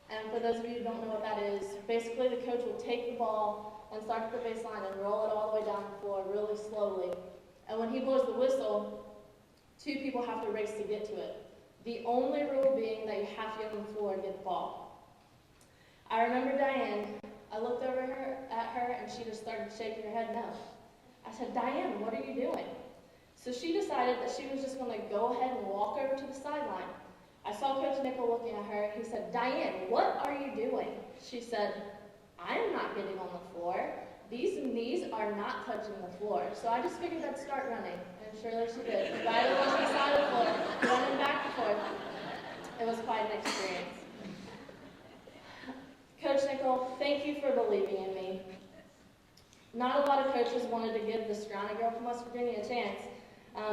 and for those of you who don't know what that is, basically the coach will take the ball and start at the baseline and roll it all the way down the floor really slowly. And when he blows the whistle, two people have to race to get to it. The only rule being that you have to get on the floor and get the ball. I remember Diane, I looked over at her and she just started shaking her head no. I said, Diane, what are you doing? So she decided that she was just going to go ahead and walk over to the sideline. I saw Coach Nickel looking at her. He said, Diane, what are you doing? She said, I'm not getting on the floor. These knees are not touching the floor. So I just figured I'd start running. And surely she did. Right along the side of the floor, running back and forth. It was quite an experience. Coach Nickel, thank you for believing in me. Not a lot of coaches wanted to give this Shawnee girl from West Virginia a chance,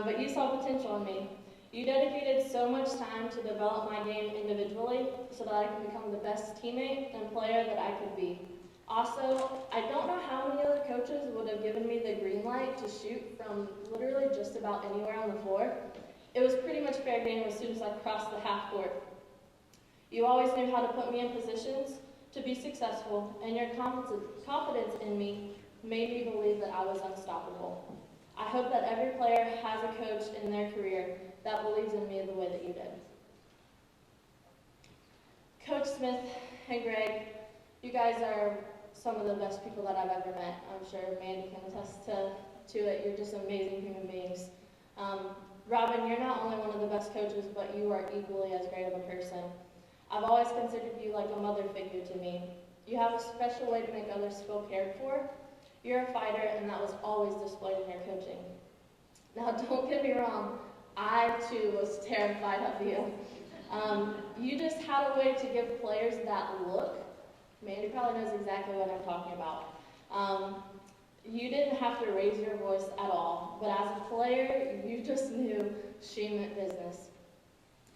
but you saw potential in me. You dedicated so much time to develop my game individually so that I could become the best teammate and player that I could be. Also, I don't know how many other coaches would have given me the green light to shoot from literally just about anywhere on the floor. It was pretty much fair game as soon as I crossed the half court. You always knew how to put me in positions to be successful, and your confidence in me made me believe that I was unstoppable. I hope that every player has a coach in their career that believes in me the way that you did. Coach Smith and Greg, you guys are some of the best people that I've ever met. I'm sure Mandy can attest to it. You're just amazing human beings. Robin, you're not only one of the best coaches, but you are equally as great of a person. I've always considered you like a mother figure to me. You have a special way to make others feel cared for. You're a fighter, and that was always displayed in your coaching. Now, don't get me wrong, I too was terrified of you. You just had a way to give players that look. Mandy probably knows exactly what I'm talking about. You didn't have to raise your voice at all, but as a player, you just knew she meant business.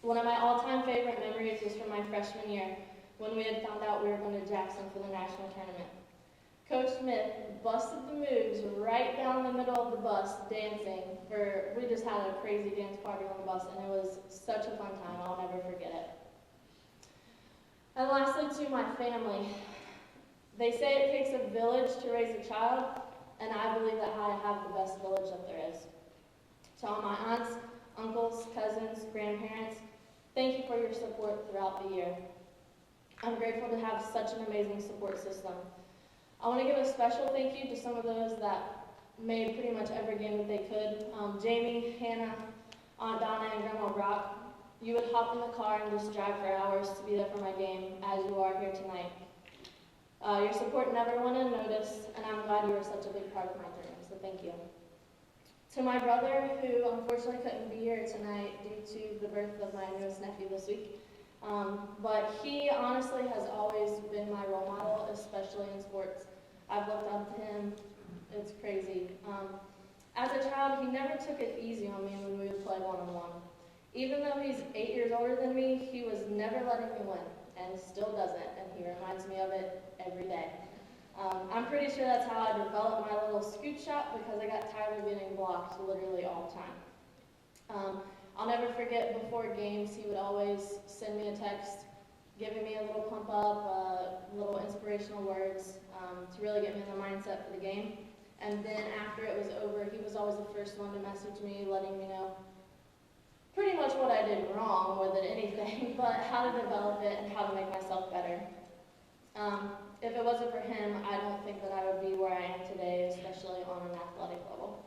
One of my all-time favorite memories was from my freshman year when we had found out we were going to Jackson for the national tournament. Coach Smith busted the moves right down the middle of the bus dancing. We just had a crazy dance party on the bus, and it was such a fun time. I'll never forget it. And lastly, to my family. They say it takes a village to raise a child, and I believe that I have the best village that there is. To all my aunts, uncles, cousins, grandparents, thank you for your support throughout the year. I'm grateful to have such an amazing support system. I want to give a special thank you to some of those that made pretty much every game that they could. Jami, Hannah, Aunt Donna, and Grandma Brock. You would hop in the car and just drive for hours to be there for my game, as you are here tonight. Your support never went unnoticed, and I'm glad you were such a big part of my journey, so thank you. To my brother, who unfortunately couldn't be here tonight due to the birth of my newest nephew this week, but he honestly has always been my role model, especially in sports. I've looked up to him. It's crazy. As a child, he never took it easy on me when we would play one-on-one. Even though he's 8 years older than me, he was never letting me win, and still doesn't, and he reminds me of it every day. I'm pretty sure that's how I developed my little scoot shot, because I got tired of getting blocked literally all the time. I'll never forget, before games, he would always send me a text, giving me a little pump up, little inspirational words to really get me in the mindset for the game. And then after it was over, he was always the first one to message me, letting me know pretty much what I did wrong more than anything, but how to develop it and how to make myself better. If it wasn't for him, I don't think that I would be where I am today, especially on an athletic level.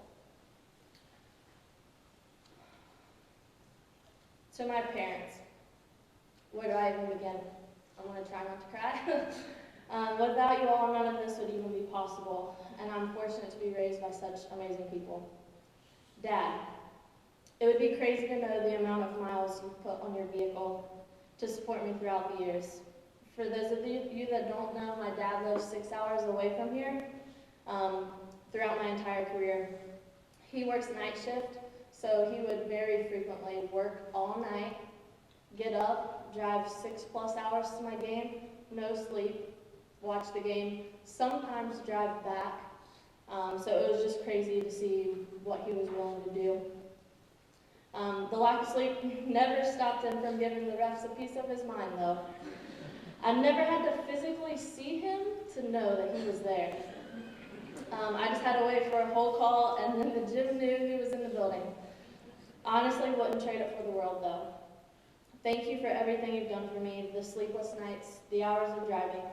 To my parents, where do I even begin? I'm going to try not to cry. Without you all, none of this would even be possible, and I'm fortunate to be raised by such amazing people. Dad, it would be crazy to know the amount of miles you've put on your vehicle to support me throughout the years. For those of you that don't know, my dad lives 6 hours away from here throughout my entire career. He works night shift, so he would very frequently work all night, get up, drive 6+ hours to my game, no sleep, watch the game, sometimes drive back. So it was just crazy to see what he was willing to do. The lack of sleep never stopped him from giving the refs a piece of his mind, though. I never had to physically see him to know that he was there. I just had to wait for a whole call, and then the gym knew he was in the building. Honestly, wouldn't trade it for the world, though. Thank you for everything you've done for me, the sleepless nights, the hours of driving,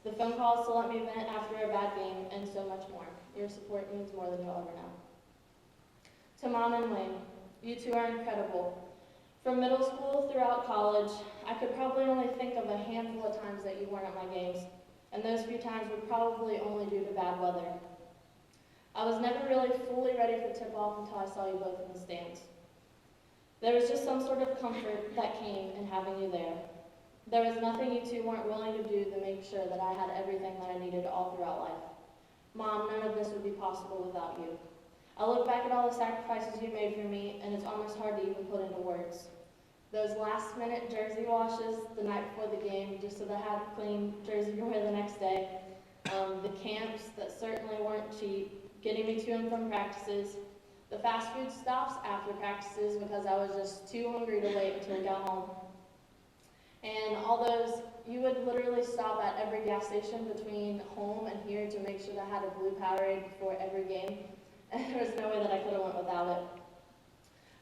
the phone calls to let me vent after a bad game, and so much more. Your support means more than you'll ever know. To Mom and Wayne, you two are incredible. From middle school throughout college, I could probably only think of a handful of times that you weren't at my games, and those few times were probably only due to bad weather. I was never really fully ready for tip-off until I saw you both in the stands. There was just some sort of comfort that came in having you there. There was nothing you two weren't willing to do to make sure that I had everything that I needed all throughout life. Mom, none of this would be possible without you. I look back at all the sacrifices you made for me, and it's almost hard to even put into words. Those last-minute jersey washes the night before the game, just so that I had a clean jersey to wear the next day. The camps that certainly weren't cheap, getting me to and from practices, the fast food stops after practices because I was just too hungry to wait until we got home. And all those, you would literally stop at every gas station between home and here to make sure that I had a blue Powerade before every game. And there was no way that I could have went without it.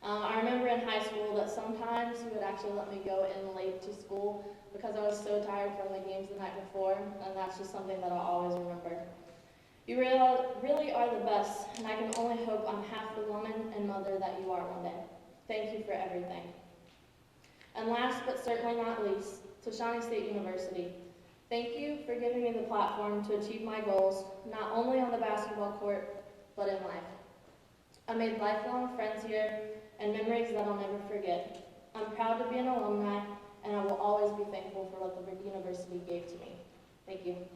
I remember in high school that sometimes you would actually let me go in late to school because I was so tired from the games the night before, and that's just something that I'll always remember. You really are the best, and I can only hope I'm half the woman and mother that you are one day. Thank you for everything. And last but certainly not least, to Shawnee State University, thank you for giving me the platform to achieve my goals, not only on the basketball court, but in life. I made lifelong friends here and memories that I'll never forget. I'm proud to be an alumni, and I will always be thankful for what the university gave to me. Thank you.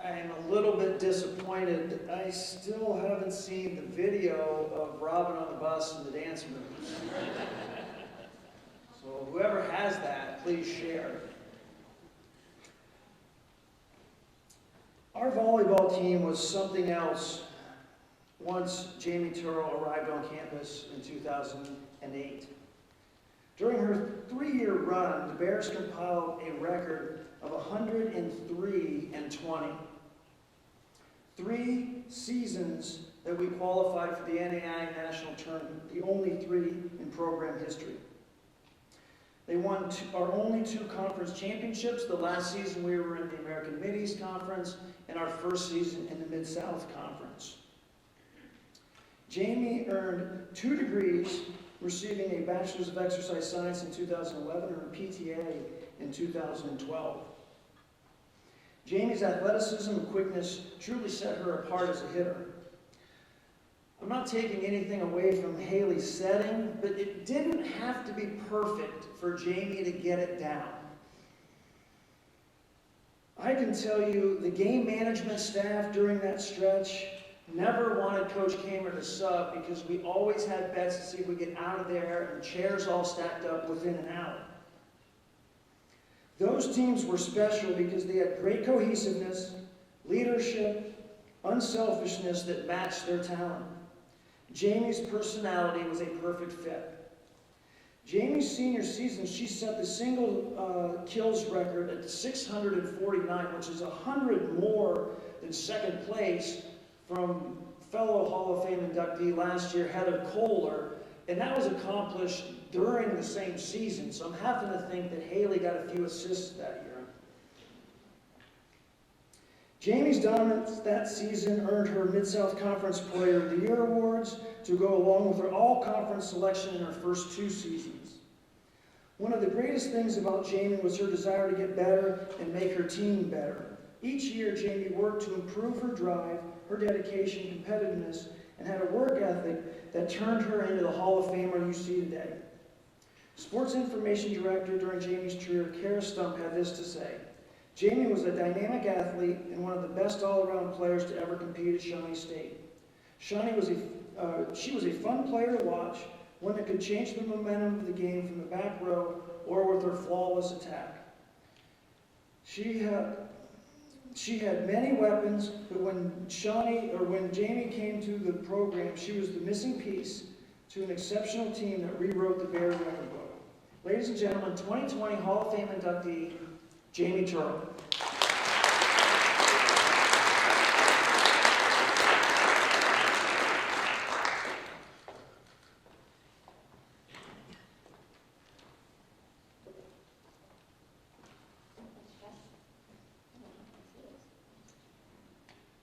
I am a little bit disappointed. I still haven't seen the video of Robin on the bus and the dance moves. So whoever has that, please share. Our volleyball team was something else once Jami Turrill arrived on campus in 2008. During her 3-year run, the Bears compiled a record of 103-20. 3 seasons that we qualified for the NAI National Tournament, the only 3 in program history. They won our only 2 conference championships. The last season we were in the American Mid-East Conference, and our first season in the Mid-South Conference. Jami earned 2 degrees, receiving a Bachelor's of Exercise Science in 2011 and a PTA in 2012. Jami's athleticism and quickness truly set her apart as a hitter. I'm not taking anything away from Haley's setting, but it didn't have to be perfect for Jami to get it down. I can tell you the game management staff during that stretch never wanted Coach Kamer to sub because we always had bets to see if we get out of there and chairs all stacked up within an hour. Those teams were special because they had great cohesiveness, leadership, unselfishness that matched their talent. Jami's personality was a perfect fit. Jami's senior season, she set the single kills record at 649, which is 100 more than second place from fellow Hall of Fame inductee last year, Heather Kohler, and that was accomplished during the same season, so I'm having to think that Haley got a few assists that year. Jami's dominance that season earned her Mid-South Conference Player of the Year awards to go along with her all-conference selection in her first 2 seasons. One of the greatest things about Jami was her desire to get better and make her team better. Each year, Jami worked to improve her drive, her dedication, competitiveness, and had a work ethic that turned her into the Hall of Famer you see today. Sports Information Director during Jami's career, Kara Stump, had this to say: Jami was a dynamic athlete and one of the best all-around players to ever compete at Shawnee State. Shawnee was she was a fun player to watch, one that could change the momentum of the game from the back row or with her flawless attack. She had many weapons, but when Jami came to the program, she was the missing piece to an exceptional team that rewrote the Bears record book. Ladies and gentlemen, 2020 Hall of Fame inductee, Jami Turrill.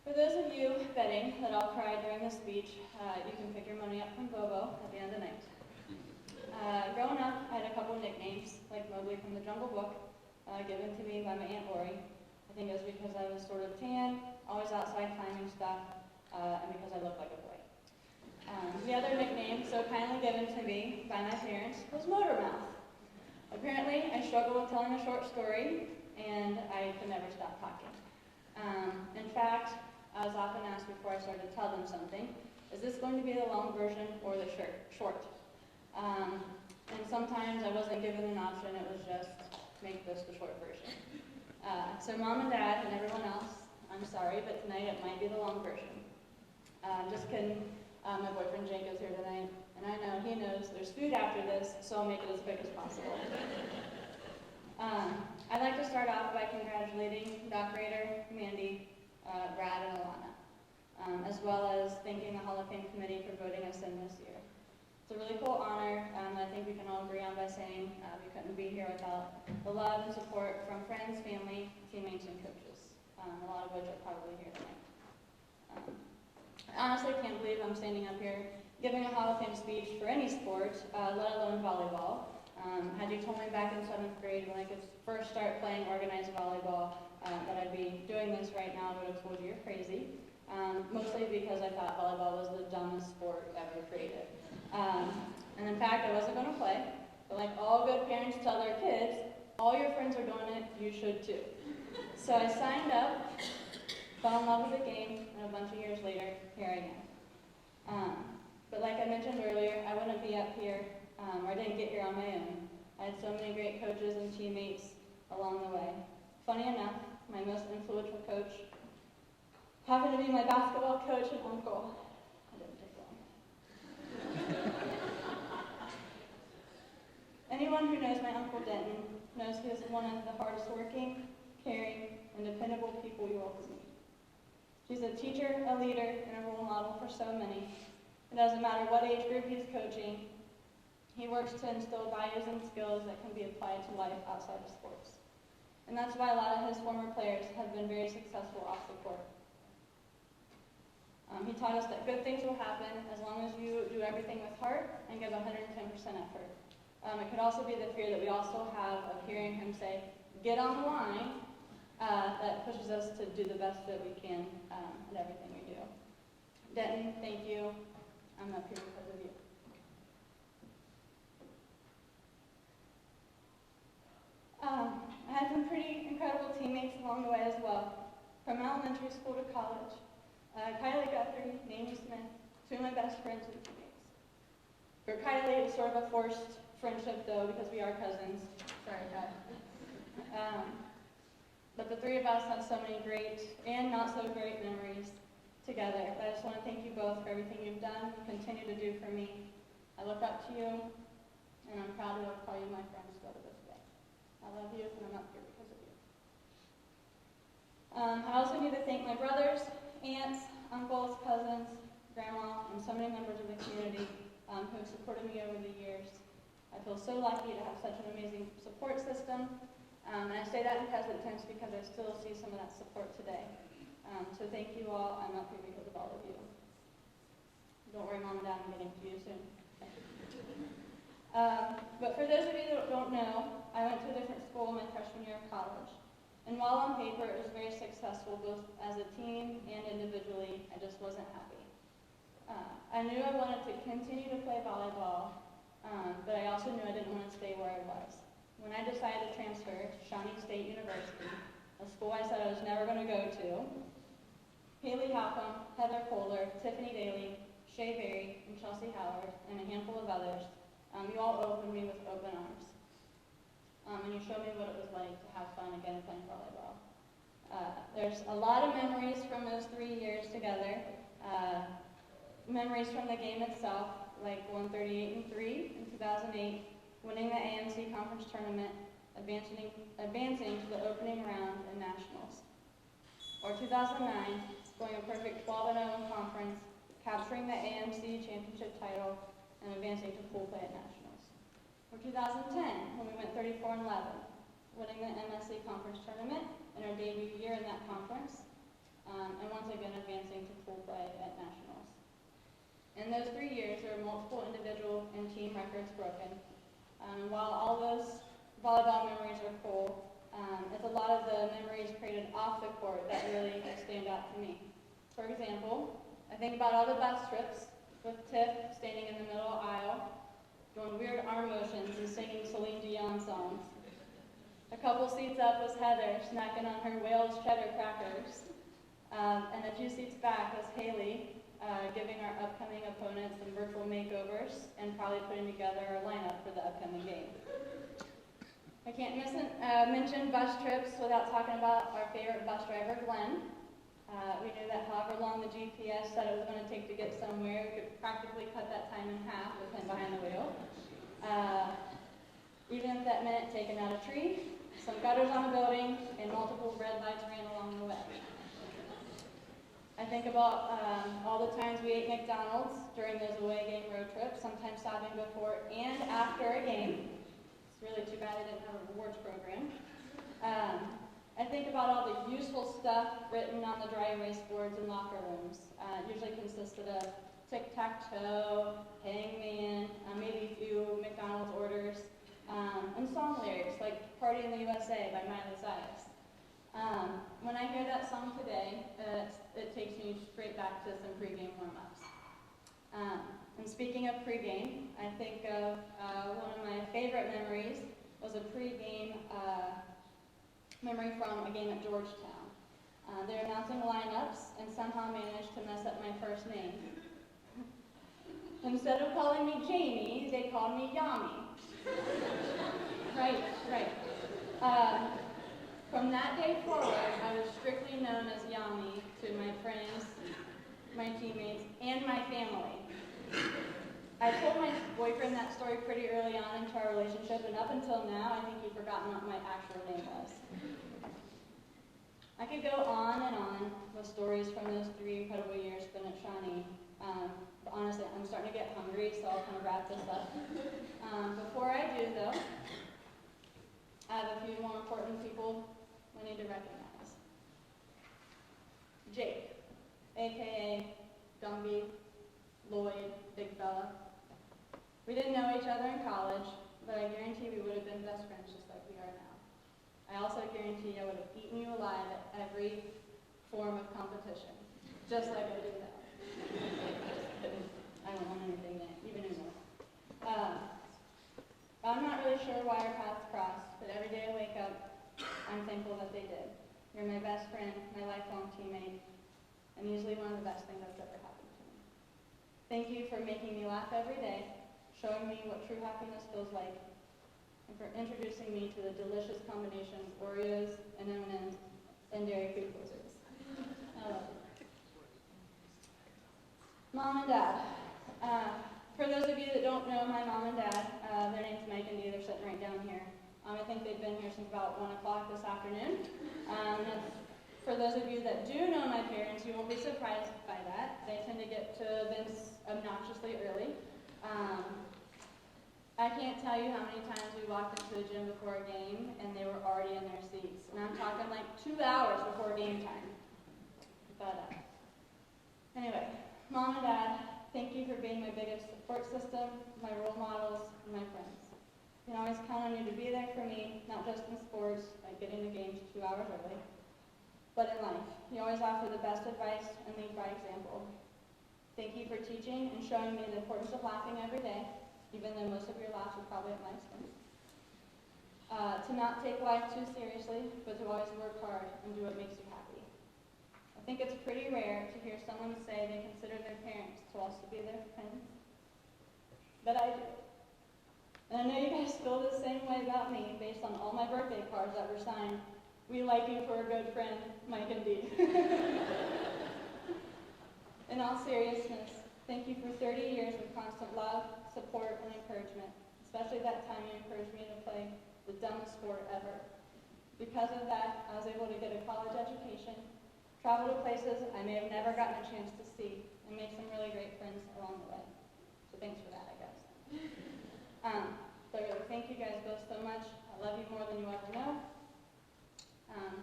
For those of you betting that I'll cry during this speech, you can pick your money up from Bobo at the end of the night. Growing up, I had a couple nicknames, like Mowgli from the Jungle Book, given to me by my Aunt Lori. I think it was because I was sort of tan, always outside climbing stuff, and because I looked like a boy. The other nickname, so kindly given to me by my parents, was Motor Mouth. Apparently, I struggled with telling a short story, and I could never stop talking. In fact, I was often asked before I started to tell them something, is this going to be the long version or the short? And sometimes I wasn't given an option, it was just, make this the short version. So Mom and Dad and everyone else, I'm sorry, but tonight it might be the long version. Just kidding, my boyfriend Jake is here tonight, and I know he knows there's food after this, so I'll make it as quick as possible. I'd like to start off by congratulating Rader, Mandy, Brad, and Alannah, as well as thanking the Hall of Fame committee for voting us in this year. It's a really cool honor that I think we can all agree on by saying we couldn't be here without the love and support from friends, family, teammates, and coaches, a lot of which are probably here tonight. I honestly can't believe I'm standing up here giving a Hall of Fame speech for any sport, let alone volleyball. Had you told me back in 7th grade when I could first start playing organized volleyball that I'd be doing this right now, I would have told you you're crazy. Mostly because I thought volleyball was the dumbest sport ever created. And in fact, I wasn't going to play, but like all good parents tell their kids, all your friends are doing it, you should too. So I signed up, fell in love with the game, and a bunch of years later, here I am. But like I mentioned earlier, I wouldn't be up here, or I didn't get here on my own. I had so many great coaches and teammates along the way. Funny enough, my most influential coach happened to be my basketball coach and uncle. That didn't take long. Anyone who knows my Uncle Denton knows he is one of the hardest working, caring, and dependable people you will meet. He's a teacher, a leader, and a role model for so many. It doesn't matter what age group he's coaching, he works to instill values and skills that can be applied to life outside of sports. And that's why a lot of his former players have been very successful off the court. He taught us that good things will happen as long as you do everything with heart and give 110% effort. It could also be the fear that we also have of hearing him say, get on the line, that pushes us to do the best that we can at everything we do. Denton, thank you. I'm up here because of you. I had some pretty incredible teammates along the way as elementary school to college. Kylie Guthrie, Mamie Smith, two of my best friends and teammates. For Kylie, it was sort of a forced friendship though, because we are cousins. Sorry, Kylie. But the three of us have so many great and not so great memories together. I just want to thank you both for everything you've done and continue to do for me. I look up to you, and I'm proud to call you my friend still to this day. I love you, and I'm up here because of you. I also need to thank my brothers, aunts, uncles, cousins, grandma, and so many members of the community who have supported me over the years. I feel so lucky to have such an amazing support system. And I say that in present tense because I still see some of that support today. So thank you all. I'm up here because of all of you. Don't worry, Mom and Dad, I'm getting to you soon. But for those of you that don't know, I went to a different school my freshman year of college. And while on paper it was very successful both as a team and individually, I just wasn't happy. I knew I wanted to continue to play volleyball, but I also knew I didn't want to stay where I was. When I decided to transfer to Shawnee State University, a school I said I was never going to go to, Haley Halcomb, Heather Kohler, Tiffany Daly, Shay Berry, and Chelsea Howard, and a handful of others, you all opened me with open arms. And you showed me what it was like to have fun again playing volleyball. There's a lot of memories from those 3 years together. Memories from the game itself, like 138-3 in 2008, winning the AMC conference tournament, advancing to the opening round in nationals. Or 2009, going a perfect 12-0 in conference, capturing the AMC championship title, and advancing to pool play at nationals. Or 2010, when we went 34-11, winning the MSC conference tournament in our debut year in that conference, and once again advancing to pool play at nationals. In those 3 years, there were multiple individual and team records broken. And while all those volleyball memories are cool, it's a lot of the memories created off the court that really stand out to me. For example, I think about all the bus trips with Tiff standing in the middle aisle, doing weird arm motions and singing Celine Dion songs. A couple seats up was Heather snacking on her Wales cheddar crackers. And a few seats back was Haley giving our upcoming opponents some virtual makeovers and probably putting together our lineup for the upcoming game. I can't mention bus trips without talking about our favorite bus driver, Glenn. We knew that however long the GPS said it was going to take to get somewhere, we could practically cut that time in half with him behind the wheel. Even if that meant taking out a tree, some gutters on a building, and multiple red lights ran along the way. I think about all the times we ate McDonald's during those away game road trips, sometimes stopping before and after a game. It's really too bad they didn't have a rewards program. I think about all the useful stuff written on the dry erase boards in locker rooms. It usually consisted of tic-tac-toe, hangman, maybe a few McDonald's orders, and song lyrics like Party in the USA by Miley Cyrus. When I hear that song today, it takes me straight back to some pregame warm-ups. And speaking of pregame, I think of one of my favorite memories was a pregame memory from a game at Georgetown. They were announcing lineups and somehow managed to mess up my first name. Instead of calling me Jami, they called me Jami. Right. From that day forward, I was strictly known as Jami to my friends, my teammates, and my family. I told my boyfriend that story pretty early on into our relationship, and up until now, I think he'd forgotten what my actual name was. I could go on and on with stories from those 3 incredible years spent at Shawnee. But honestly, I'm starting to get hungry, so I'll kind of wrap this up. Before I do, though, I have a few more important people we need to recognize. Jake, a.k.a. Gumby, Lloyd, Big Fella. We didn't know each other in college, but I guarantee we would have been best friends just like we are now. I also guarantee I would have eaten you alive at every form of competition, just like I do now. I don't want anything even anymore. I'm not really sure why our paths crossed, but every day I wake up, I'm thankful that they did. You're my best friend, my lifelong teammate, and usually one of the best things that's ever happened to me. Thank you for making me laugh every day, showing me what true happiness feels like, and for introducing me to the delicious combinations of Oreos and M&Ms and Dairy Free Blizzards. I love you. Mom and Dad. For those of you that don't know my mom and dad, their name's Mike and Dee. They're sitting right down here. I think they've been here since about 1 o'clock this afternoon. And for those of you that do know my parents, you won't be surprised by that. They tend to get to events obnoxiously early. I can't tell you how many times we walked into the gym before a game and they were already in their seats. And I'm talking like 2 hours before game time. But anyway, Mom and Dad, thank you for being my biggest support system, my role models, and my friends. You can always count on you to be there for me, not just in sports, like getting to games 2 hours early, but in life. You always offer the best advice and lead by example. Thank you for teaching and showing me the importance of laughing every day, even though most of your laughs are probably at my expense. To not take life too seriously, but to always work hard and do what makes you happy. I think it's pretty rare to hear someone say they consider their parents to also be their friends, but I do. And I know you guys feel the same way about me based on all my birthday cards that were signed, "We like you for a good friend, Mike and Dee." In all seriousness, thank you for 30 years of constant love, support, and encouragement, especially that time you encouraged me to play the dumbest sport ever. Because of that, I was able to get a college education, travel to places I may have never gotten a chance to see, and make some really great friends along the way. So thanks for that, I guess. So really, thank you guys both so much. I love you more than you ever know.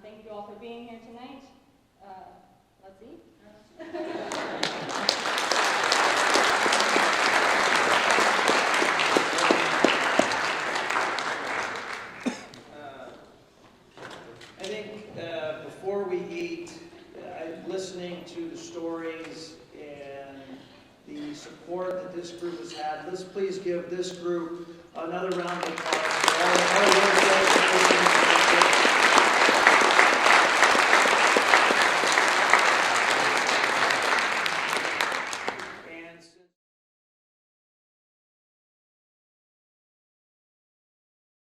Thank you all for being here tonight. Let's eat. I think before we eat, listening to the stories and the support that this group has had, let's please give this group another round of applause for all the hard work, dedication,